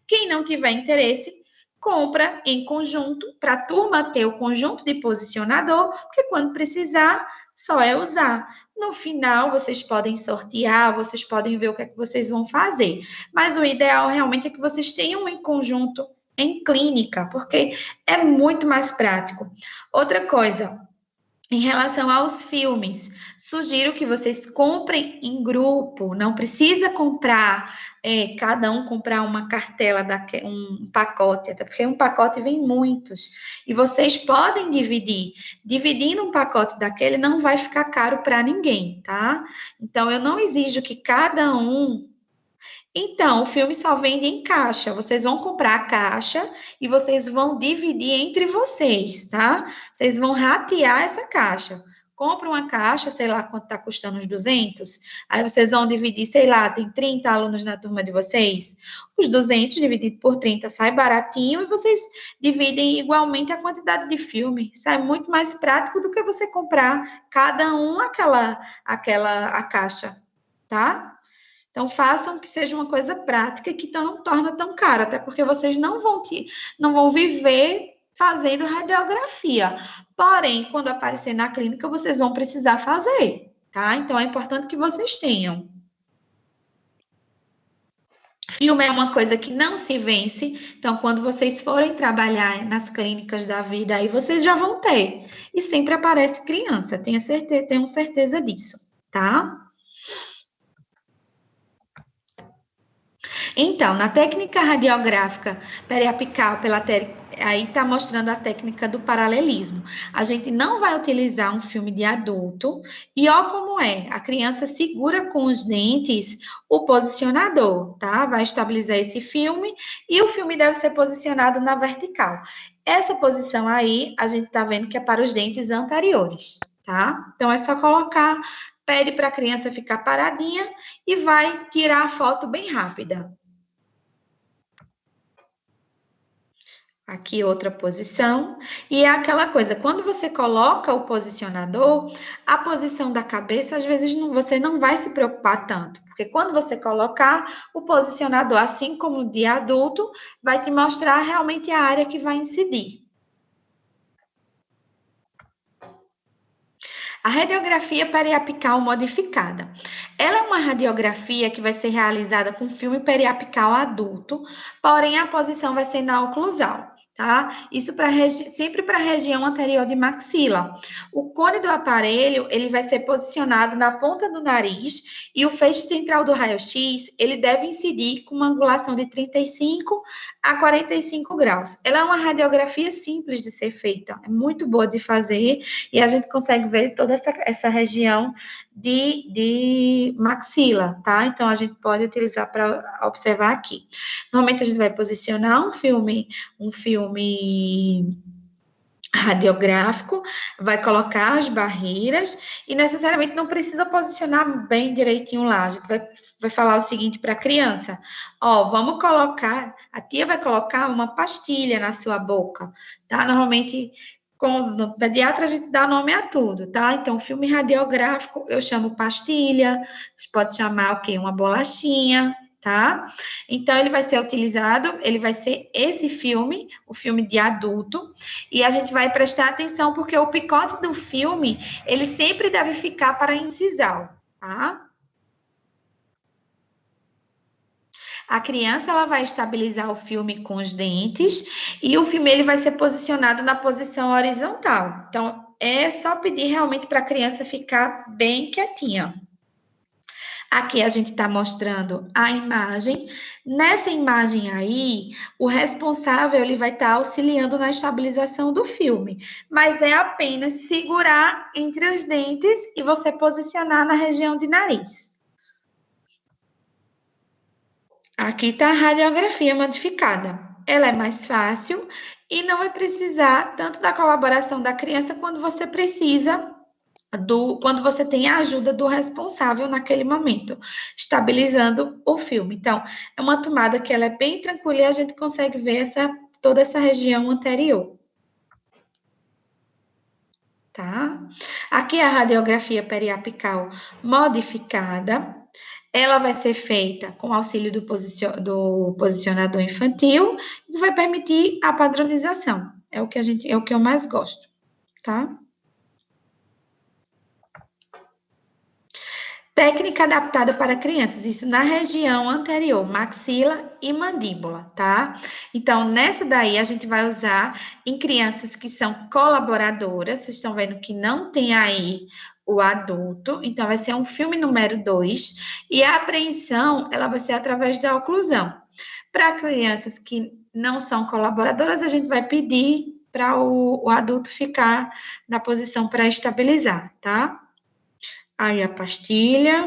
Quem não tiver interesse, compra em conjunto, para a turma ter o conjunto de posicionador, porque quando precisar, só é usar. No final, vocês podem sortear, vocês podem ver o que é que vocês vão fazer. Mas o ideal realmente é que vocês tenham em conjunto em clínica, porque é muito mais prático. Outra coisa, em relação aos filmes, sugiro que vocês comprem em grupo, não precisa comprar, cada um comprar uma cartela, um pacote, até porque um pacote vem muitos, e vocês podem dividir. Dividindo um pacote daquele não vai ficar caro para ninguém, tá? Então, eu não exijo que cada um. Então, o filme só vende em caixa. Vocês vão comprar a caixa e vocês vão dividir entre vocês, tá? Vocês vão ratear essa caixa. Compra uma caixa, sei lá quanto está custando os 200. Aí vocês vão dividir, sei lá, tem 30 alunos na turma de vocês. Os 200 dividido por 30 sai baratinho e vocês dividem igualmente a quantidade de filme. Sai muito mais prático do que você comprar cada um a caixa, tá? Então, façam que seja uma coisa prática e que não torna tão caro, até porque vocês não vão viver fazendo radiografia. Porém, quando aparecer na clínica, vocês vão precisar fazer, tá? Então, é importante que vocês tenham. Filme é uma coisa que não se vence, então, quando vocês forem trabalhar nas clínicas da vida, aí vocês já vão ter. E sempre aparece criança, tenho certeza disso, tá? Então, na técnica radiográfica periapical, aí está mostrando a técnica do paralelismo. A gente não vai utilizar um filme de adulto, e ó como é, a criança segura com os dentes o posicionador, tá? Vai estabilizar esse filme, e o filme deve ser posicionado na vertical. Essa posição aí, a gente está vendo que é para os dentes anteriores, tá? Então, é só colocar, pede para a criança ficar paradinha e vai tirar a foto bem rápida. Aqui outra posição, e é aquela coisa, quando você coloca o posicionador, a posição da cabeça, às vezes você não vai se preocupar tanto, porque quando você colocar o posicionador, assim como de adulto, vai te mostrar realmente a área que vai incidir. A radiografia periapical modificada. Ela é uma radiografia que vai ser realizada com filme periapical adulto, porém a posição vai ser na oclusal. tá? Isso sempre para a região anterior de maxila. O cone do aparelho, ele vai ser posicionado na ponta do nariz e o feixe central do raio-x, ele deve incidir com uma angulação de 35 a 45 graus. Ela é uma radiografia simples de ser feita, é muito boa de fazer e a gente consegue ver toda essa região de maxila, tá? Então, a gente pode utilizar para observar aqui. Normalmente, a gente vai posicionar um filme radiográfico, vai colocar as barreiras e necessariamente não precisa posicionar bem direitinho lá. A gente vai falar o seguinte para a criança: ó, vamos colocar, a tia vai colocar uma pastilha na sua boca, tá? Normalmente, no pediatra, a gente dá nome a tudo, tá? Então, filme radiográfico, eu chamo pastilha, você pode chamar o quê? Uma bolachinha, tá? Então, ele vai ser utilizado, ele vai ser esse filme, o filme de adulto, e a gente vai prestar atenção, porque o picote do filme, ele sempre deve ficar para incisal, tá? A criança, ela vai estabilizar o filme com os dentes, e o filme, ele vai ser posicionado na posição horizontal. Então, é só pedir realmente para a criança ficar bem quietinha. Aqui a gente está mostrando a imagem. Nessa imagem aí, o responsável ele vai estar auxiliando na estabilização do filme, mas é apenas segurar entre os dentes e você posicionar na região de nariz. Aqui está a radiografia modificada. Ela é mais fácil e não vai precisar tanto da colaboração da criança quando você precisa quando você tem a ajuda do responsável naquele momento, estabilizando o filme. Então, é uma tomada que ela é bem tranquila e a gente consegue ver toda essa região anterior. Tá? Aqui é a radiografia periapical modificada. Ela vai ser feita com auxílio do posicionador infantil e vai permitir a padronização. É o que eu mais gosto, tá? Técnica adaptada para crianças, isso na região anterior, maxila e mandíbula, tá? Então, nessa daí, a gente vai usar em crianças que são colaboradoras, vocês estão vendo que não tem aí o adulto, então vai ser um filme número 2, e a apreensão, ela vai ser através da oclusão. Para crianças que não são colaboradoras, a gente vai pedir para o adulto ficar na posição para estabilizar, tá? Aí a pastilha.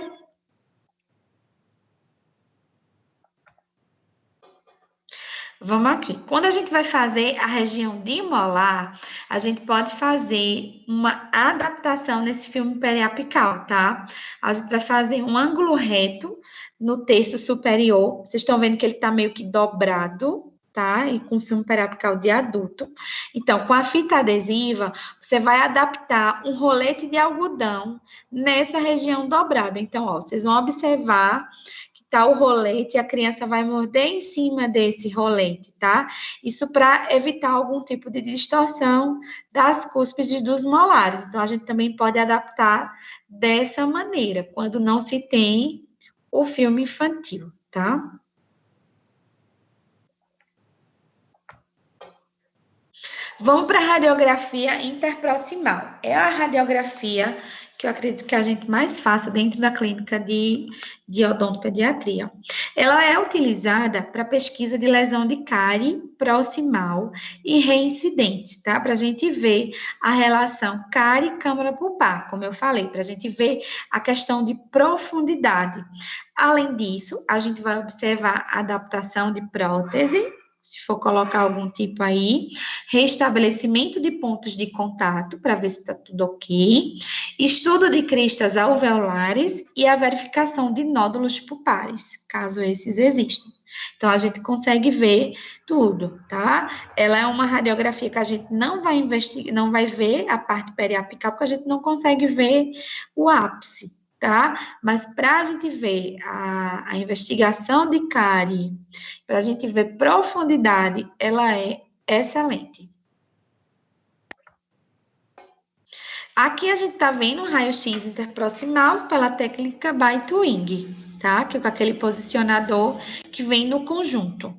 Vamos aqui. Quando a gente vai fazer a região de molar, a gente pode fazer uma adaptação nesse filme periapical, tá? A gente vai fazer um ângulo reto no terço superior. Vocês estão vendo que ele tá meio que dobrado, tá? E com filme periapical de adulto. Então, com a fita adesiva, você vai adaptar um rolete de algodão nessa região dobrada. Então, ó, vocês vão observar que tá o rolete e a criança vai morder em cima desse rolete, tá? Isso para evitar algum tipo de distorção das cúspides dos molares. Então, a gente também pode adaptar dessa maneira, quando não se tem o filme infantil, tá? Vamos para a radiografia interproximal. É a radiografia que eu acredito que a gente mais faça dentro da clínica de odontopediatria. Ela é utilizada para pesquisa de lesão de cárie proximal e reincidentes, tá? Para a gente ver a relação cárie e câmara pulpar, como eu falei, para a gente ver a questão de profundidade. Além disso, a gente vai observar a adaptação de prótese, se for colocar algum tipo aí, restabelecimento de pontos de contato, para ver se está tudo ok, estudo de cristas alveolares e a verificação de nódulos pulpares, caso esses existam. Então, a gente consegue ver tudo, tá? Ela é uma radiografia que a gente não vai investigar, não vai ver a parte periapical, porque a gente não consegue ver o ápice, tá? Mas para a gente ver a investigação de cárie, para a gente ver profundidade, ela é excelente. Aqui a gente tá vendo o raio-x interproximal pela técnica by Twing, tá? Que é com aquele posicionador que vem no conjunto.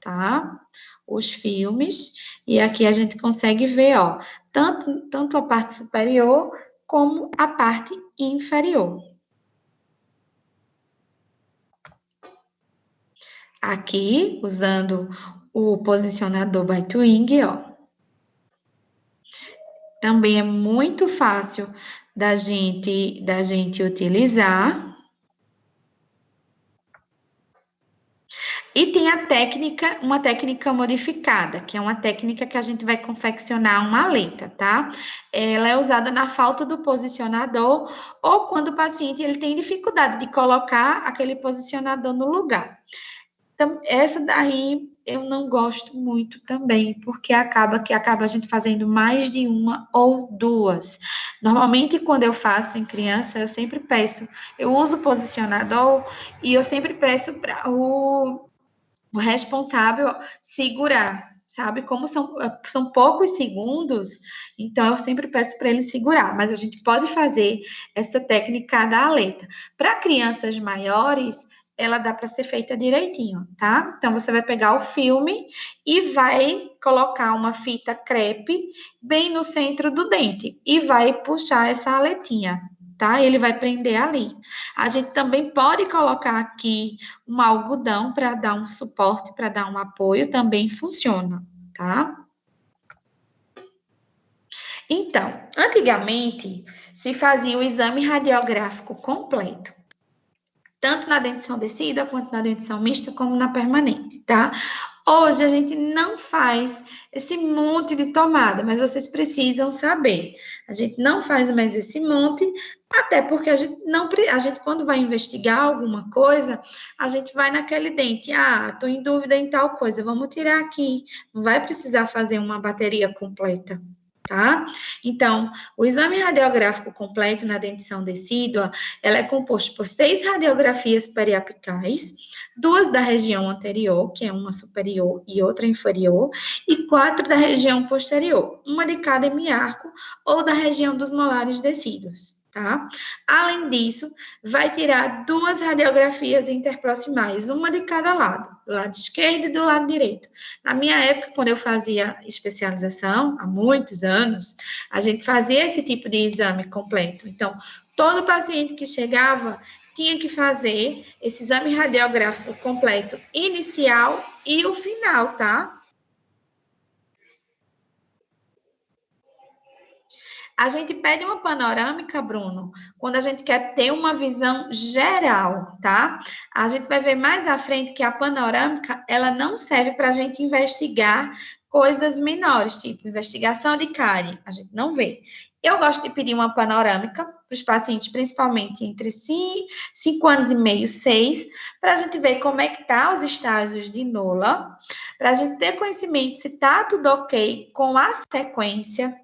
tá? Os filmes, e aqui a gente consegue ver, ó, tanto a parte superior como a parte inferior. Aqui, usando o posicionador by Twing, ó. Também é muito fácil da gente utilizar. E tem a técnica, uma técnica modificada, que é uma técnica que a gente vai confeccionar uma letra, tá? Ela é usada na falta do posicionador ou quando o paciente ele tem dificuldade de colocar aquele posicionador no lugar. Então, essa daí eu não gosto muito também, porque acaba a gente fazendo mais de uma ou duas. Normalmente, quando eu faço em criança, eu uso o posicionador e eu sempre peço para o responsável segurar, sabe? Como são poucos segundos, então eu sempre peço para ele segurar, mas a gente pode fazer essa técnica da aleta. Para crianças maiores, ela dá para ser feita direitinho, tá? Então você vai pegar o filme e vai colocar uma fita crepe bem no centro do dente e vai puxar essa aletinha, tá? Ele vai prender ali. A gente também pode colocar aqui um algodão para dar um suporte, para dar um apoio, também funciona, tá? Então, antigamente se fazia o exame radiográfico completo, tanto na dentição descida, quanto na dentição mista, como na permanente, tá? Hoje a gente não faz esse monte de tomada, mas vocês precisam saber. A gente não faz mais esse monte, até porque a gente quando vai investigar alguma coisa, a gente vai naquele dente, tô em dúvida em tal coisa, vamos tirar aqui. Não vai precisar fazer uma bateria completa, tá? Então, o exame radiográfico completo na dentição decídua, ela é composto por 6 radiografias periapicais, 2 da região anterior, que é uma superior e outra inferior, e 4 da região posterior, uma de cada hemiarco ou da região dos molares decíduos. Tá? Além disso, vai tirar 2 radiografias interproximais, uma de cada lado, do lado esquerdo e do lado direito. Na minha época, quando eu fazia especialização, há muitos anos, a gente fazia esse tipo de exame completo. Então, todo paciente que chegava tinha que fazer esse exame radiográfico completo inicial e o final, tá? A gente pede uma panorâmica, Bruno, quando a gente quer ter uma visão geral, tá? A gente vai ver mais à frente que a panorâmica, ela não serve para a gente investigar coisas menores, tipo investigação de cárie, a gente não vê. Eu gosto de pedir uma panorâmica para os pacientes, principalmente entre 5 anos e meio, 6, para a gente ver como é que tá os estágios de Nola, para a gente ter conhecimento se tá tudo ok com a sequência,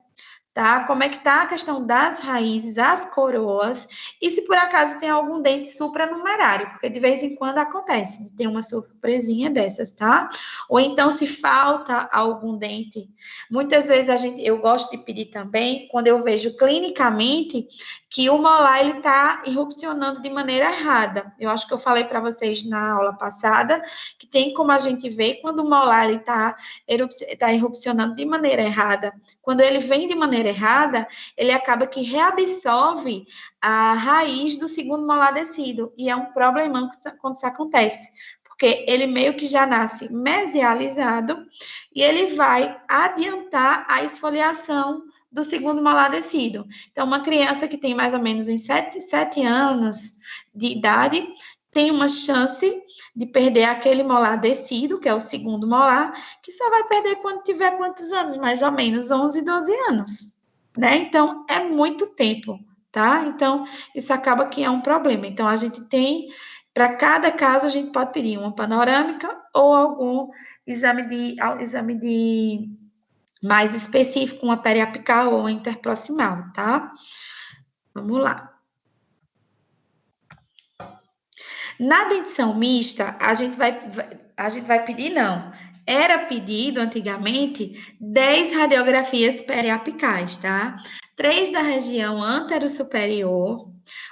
tá? Como é que tá a questão das raízes, as coroas, e se por acaso tem algum dente supranumerário, porque de vez em quando acontece de ter uma surpresinha dessas, tá? Ou então se falta algum dente. Muitas vezes eu gosto de pedir também, quando eu vejo clinicamente que o molar ele tá erupcionando de maneira errada. Eu acho que eu falei para vocês na aula passada que tem como a gente ver quando o molar ele tá erupcionando de maneira errada. Quando ele vem de maneira errada, ele acaba que reabsorve a raiz do segundo molar descido. E é um problemão quando isso acontece. Porque ele meio que já nasce mesializado e ele vai adiantar a esfoliação do segundo molar descido. Então, uma criança que tem mais ou menos uns 7 anos de idade tem uma chance de perder aquele molar descido, que é o segundo molar, que só vai perder quando tiver quantos anos? Mais ou menos 11, 12 anos, né? Então, é muito tempo, tá? Então, isso acaba que é um problema. Então, a gente tem, para cada caso, a gente pode pedir uma panorâmica ou algum exame de mais específico, uma periapical ou interproximal, tá? Vamos lá. Na dentição mista, a gente vai pedir, não. era pedido antigamente 10 radiografias periapicais, tá? 3 da região antero-superior,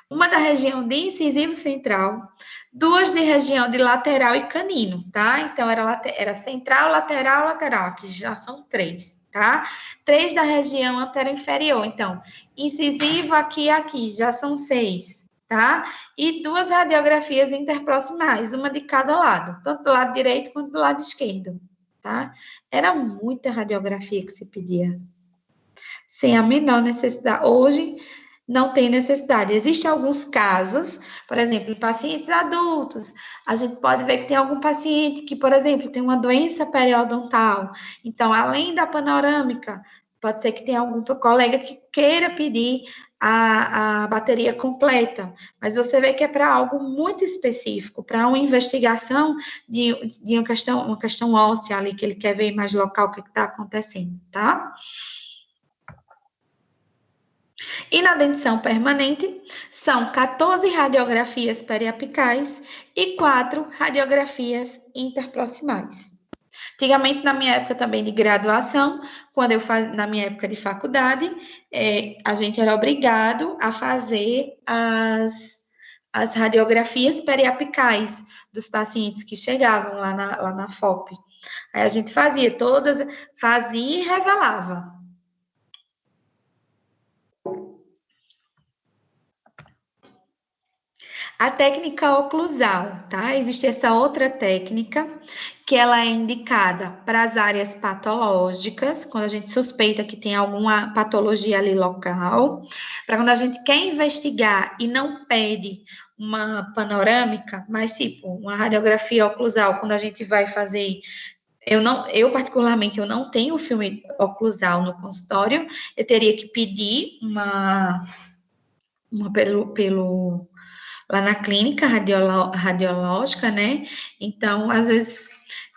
uma da região de incisivo central, 2 de região de lateral e canino, tá? Então, era central, lateral, lateral, que já são 3, tá? 3 da região antero-inferior, então, incisivo aqui e aqui, já são 6, tá? E 2 radiografias interproximais, uma de cada lado, tanto do lado direito quanto do lado esquerdo, tá? Era muita radiografia que se pedia, sem a menor necessidade. Hoje, não tem necessidade. Existem alguns casos, por exemplo, em pacientes adultos, a gente pode ver que tem algum paciente que, por exemplo, tem uma doença periodontal. Então, além da panorâmica, pode ser que tenha algum colega que queira pedir a bateria completa, mas você vê que é para algo muito específico, para uma investigação de uma questão óssea ali, que ele quer ver mais local o que está acontecendo, tá? E na dentição permanente, são 14 radiografias periapicais e 4 radiografias interproximais. Antigamente, na minha época também de graduação, na minha época de faculdade, a gente era obrigado a fazer as radiografias periapicais dos pacientes que chegavam lá na FOP. Aí a gente fazia e revelava. A técnica oclusal, tá? Existe essa outra técnica que ela é indicada para as áreas patológicas, quando a gente suspeita que tem alguma patologia ali local, para quando a gente quer investigar e não pede uma panorâmica, mas tipo uma radiografia oclusal, quando a gente vai fazer eu particularmente, eu não tenho filme oclusal no consultório, eu teria que pedir uma pelo lá na clínica radiológica, né? Então, às vezes,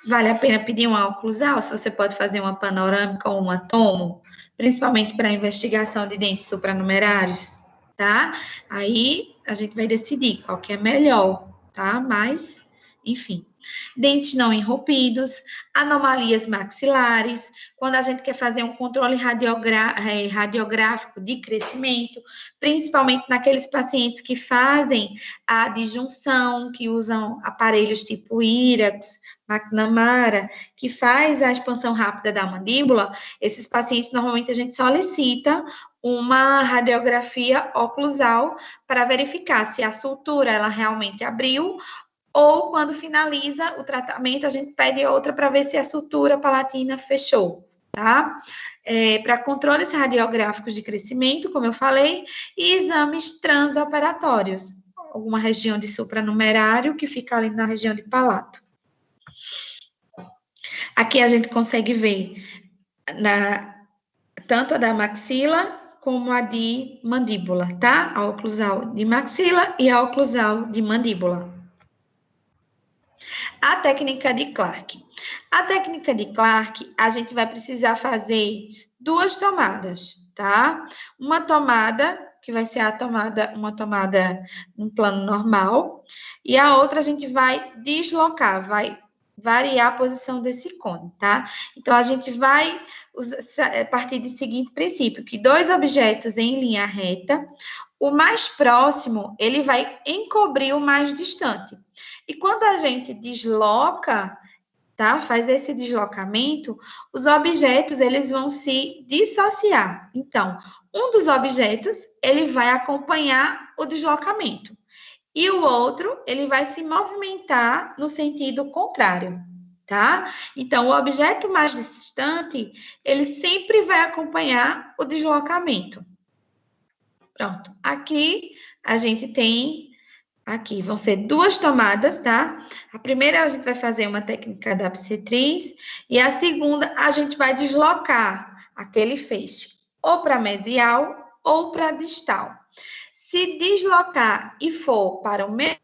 vale a pena pedir uma oclusal, se você pode fazer uma panorâmica ou uma tomo, principalmente para investigação de dentes supranumerários, tá? Aí a gente vai decidir qual que é melhor, tá? Mas, enfim. Dentes não enrolpidos, anomalias maxilares, quando a gente quer fazer um controle radiográfico de crescimento, principalmente naqueles pacientes que fazem a disjunção, que usam aparelhos tipo IRAX, McNamara, que faz a expansão rápida da mandíbula, esses pacientes normalmente a gente solicita uma radiografia oclusal para verificar se a sutura ela realmente abriu ou quando finaliza o tratamento, a gente pede outra para ver se a sutura palatina fechou, tá? Para controles radiográficos de crescimento, como eu falei, e exames transoperatórios, alguma região de supranumerário que fica ali na região de palato. Aqui a gente consegue ver tanto a da maxila como a de mandíbula, tá? A oclusal de maxila e a oclusal de mandíbula. A técnica de Clark. A técnica de Clark, a gente vai precisar fazer 2 tomadas, tá? Uma tomada, que vai ser uma tomada no plano normal, e a outra a gente vai deslocar, vai variar a posição desse cone, tá? Então, a gente vai partir do seguinte princípio, que 2 objetos em linha reta, o mais próximo, ele vai encobrir o mais distante. E quando a gente desloca, tá? Faz esse deslocamento, os objetos, eles vão se dissociar. Então, um dos objetos, ele vai acompanhar o deslocamento. E o outro, ele vai se movimentar no sentido contrário, tá? Então, o objeto mais distante, ele sempre vai acompanhar o deslocamento. Pronto. Aqui, a gente tem aqui vão ser 2 tomadas, tá? A primeira a gente vai fazer uma técnica da obstetriz e a segunda a gente vai deslocar aquele feixe ou para mesial ou para distal. Se deslocar e for para o mesmo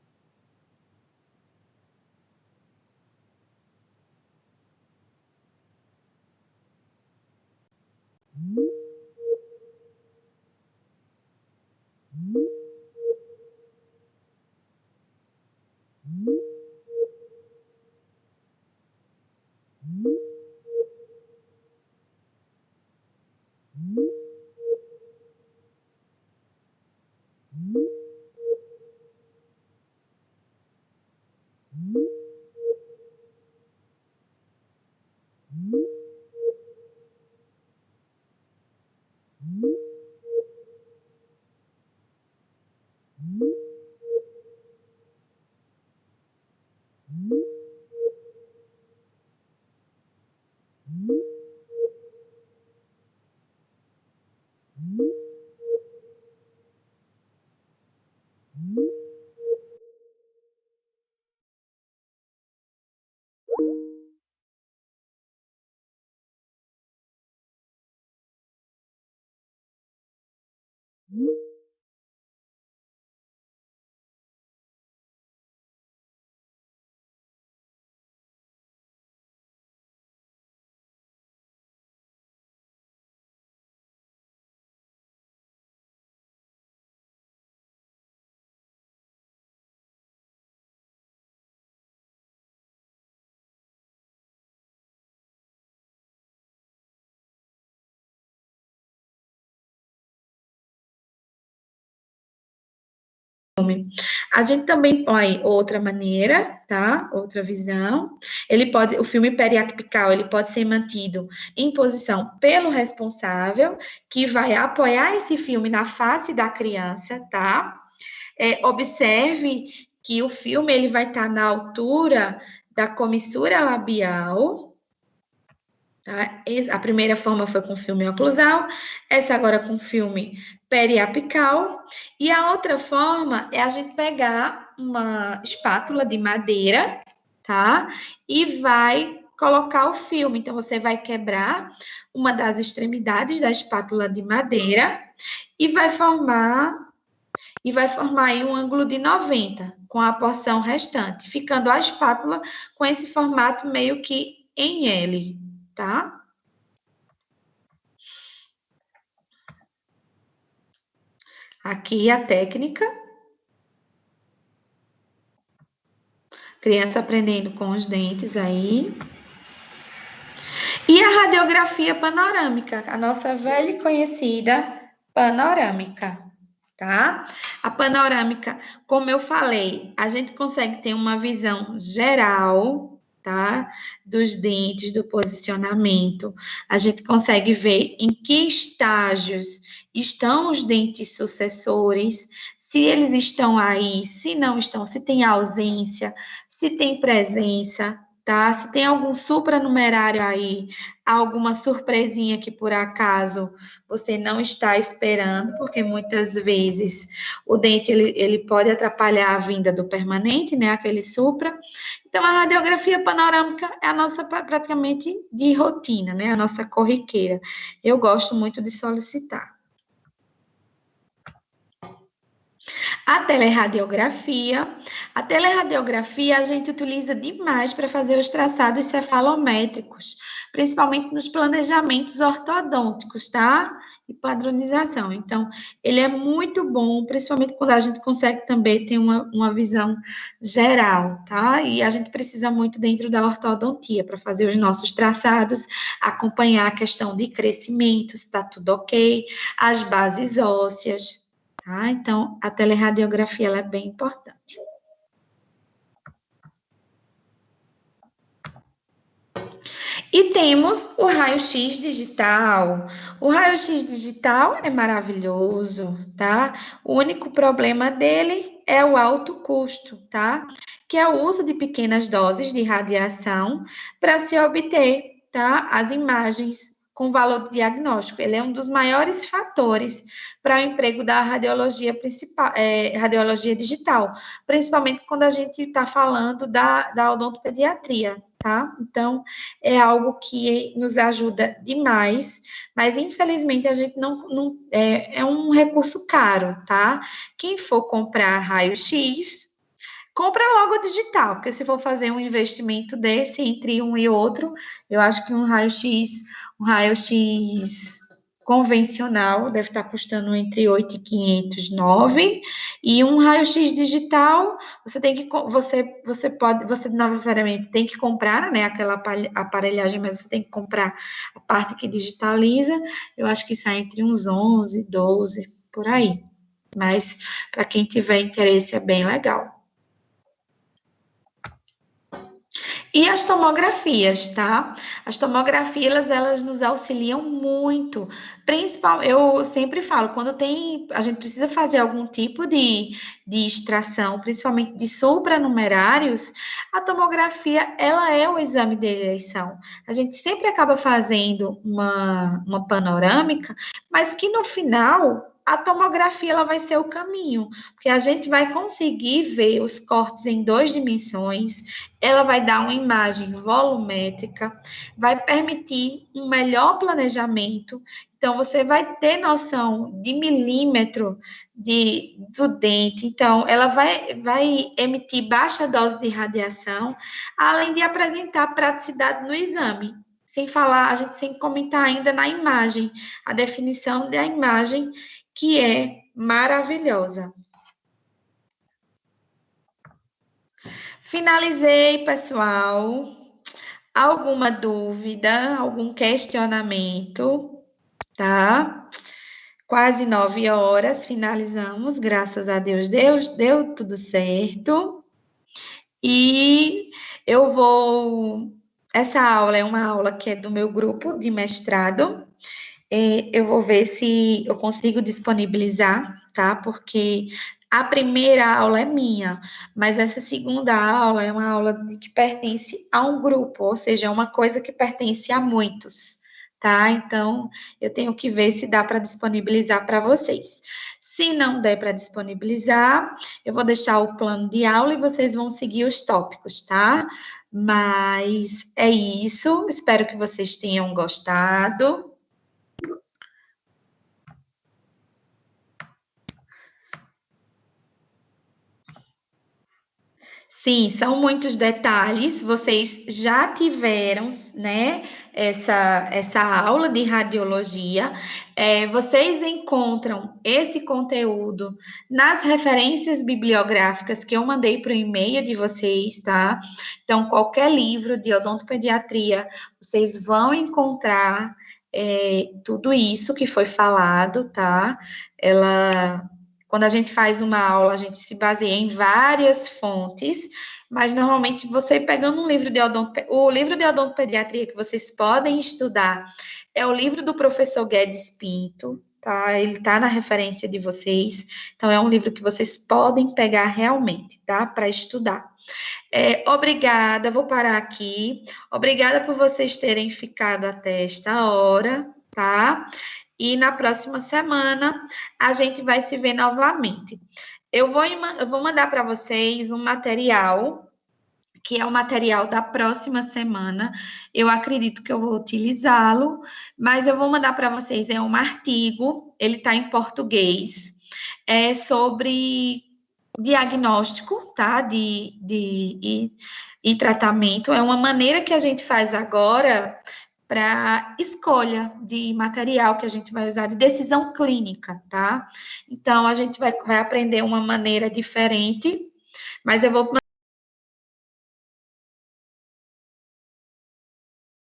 A gente também, olha, outra maneira, tá? Outra visão. O filme periapical, ele pode ser mantido em posição pelo responsável, que vai apoiar esse filme na face da criança, tá? Observe que o filme ele vai estar na altura da comissura labial. Tá? A primeira forma foi com filme oclusal, essa agora com filme periapical. E a outra forma é a gente pegar uma espátula de madeira, tá? E vai colocar o filme. Então, você vai quebrar uma das extremidades da espátula de madeira e vai formar aí um ângulo de 90 com a porção restante, ficando a espátula com esse formato meio que em L, tá? Aqui a técnica. Criança aprendendo com os dentes aí. E a radiografia panorâmica, a nossa velha e conhecida panorâmica, tá? A panorâmica, como eu falei, a gente consegue ter uma visão geral, tá? Dos dentes, do posicionamento. A gente consegue ver em que estágios estão os dentes sucessores, se eles estão aí, se não estão, se tem ausência, se tem presença, tá? Se tem algum supranumerário aí, alguma surpresinha que por acaso você não está esperando, porque muitas vezes o dente ele pode atrapalhar a vinda do permanente, né? Aquele supra. Então, a radiografia panorâmica é a nossa praticamente de rotina, né? A nossa corriqueira. Eu gosto muito de solicitar. A teleradiografia. A teleradiografia a gente utiliza demais para fazer os traçados cefalométricos, principalmente nos planejamentos ortodônticos, tá? E padronização. Então, ele é muito bom, principalmente quando a gente consegue também ter uma visão geral, tá? E a gente precisa muito dentro da ortodontia para fazer os nossos traçados, acompanhar a questão de crescimento, se está tudo ok, as bases ósseas, tá? Então, a teleradiografia ela é bem importante. E temos o raio-x digital. O raio-x digital é maravilhoso, tá? O único problema dele é o alto custo, tá? Que é o uso de pequenas doses de radiação para se obter, tá? As imagens com valor diagnóstico. Ele é um dos maiores fatores para o emprego da radiologia principal, radiologia digital, principalmente quando a gente está falando da odontopediatria, tá? Então, é algo que nos ajuda demais, mas infelizmente a gente não é um recurso caro, tá? Quem for comprar raio-x, compra logo digital, porque se for fazer um investimento desse entre um e outro, eu acho que um raio-x convencional deve estar custando entre 8.500 e 9, e um raio-x digital, você não necessariamente tem que comprar, né, aquela aparelhagem, mas você tem que comprar a parte que digitaliza. Eu acho que sai entre uns 11, 12, por aí. Mas para quem tiver interesse é bem legal. E as tomografias, tá? As tomografias, elas nos auxiliam muito. Eu sempre falo, quando a gente precisa fazer algum tipo de extração, principalmente de supranumerários, a tomografia, ela é o exame de eleição. A gente sempre acaba fazendo uma panorâmica, mas que no final a tomografia ela vai ser o caminho, porque a gente vai conseguir ver os cortes em 2 dimensões, ela vai dar uma imagem volumétrica, vai permitir um melhor planejamento. Então, você vai ter noção de milímetro do dente. Então, ela vai emitir baixa dose de radiação, além de apresentar praticidade no exame. Sem falar, a gente sem comentar ainda na imagem, a definição da imagem, que é maravilhosa. Finalizei, pessoal. Alguma dúvida, algum questionamento, tá? Quase 9 horas, finalizamos, graças a Deus, deu tudo certo. E eu vou. Essa aula é uma aula que é do meu grupo de mestrado. Eu vou ver se eu consigo disponibilizar, tá? Porque a primeira aula é minha, mas essa segunda aula é uma aula que pertence a um grupo, ou seja, é uma coisa que pertence a muitos, tá? Então, eu tenho que ver se dá para disponibilizar para vocês. Se não der para disponibilizar, eu vou deixar o plano de aula e vocês vão seguir os tópicos, tá? Mas é isso. Espero que vocês tenham gostado. Sim, são muitos detalhes. Vocês já tiveram, né, essa aula de radiologia. Vocês encontram esse conteúdo nas referências bibliográficas que eu mandei para o e-mail de vocês, tá? Então, qualquer livro de odontopediatria, vocês vão encontrar tudo isso que foi falado, tá? Quando a gente faz uma aula, a gente se baseia em várias fontes, mas normalmente você pegando um livro de o livro de odontopediatria que vocês podem estudar é o livro do professor Guedes Pinto, tá? Ele tá na referência de vocês, então é um livro que vocês podem pegar realmente, tá? Para estudar. Obrigada, vou parar aqui. Obrigada por vocês terem ficado até esta hora, tá? E na próxima semana a gente vai se ver novamente. Eu vou mandar para vocês um material, que é o material da próxima semana. Eu acredito que eu vou utilizá-lo, mas eu vou mandar para vocês, é um artigo, ele está em português, sobre diagnóstico, tá? E tratamento. É uma maneira que a gente faz agora para escolha de material que a gente vai usar, de decisão clínica, tá? Então, a gente vai aprender uma maneira diferente, mas eu vou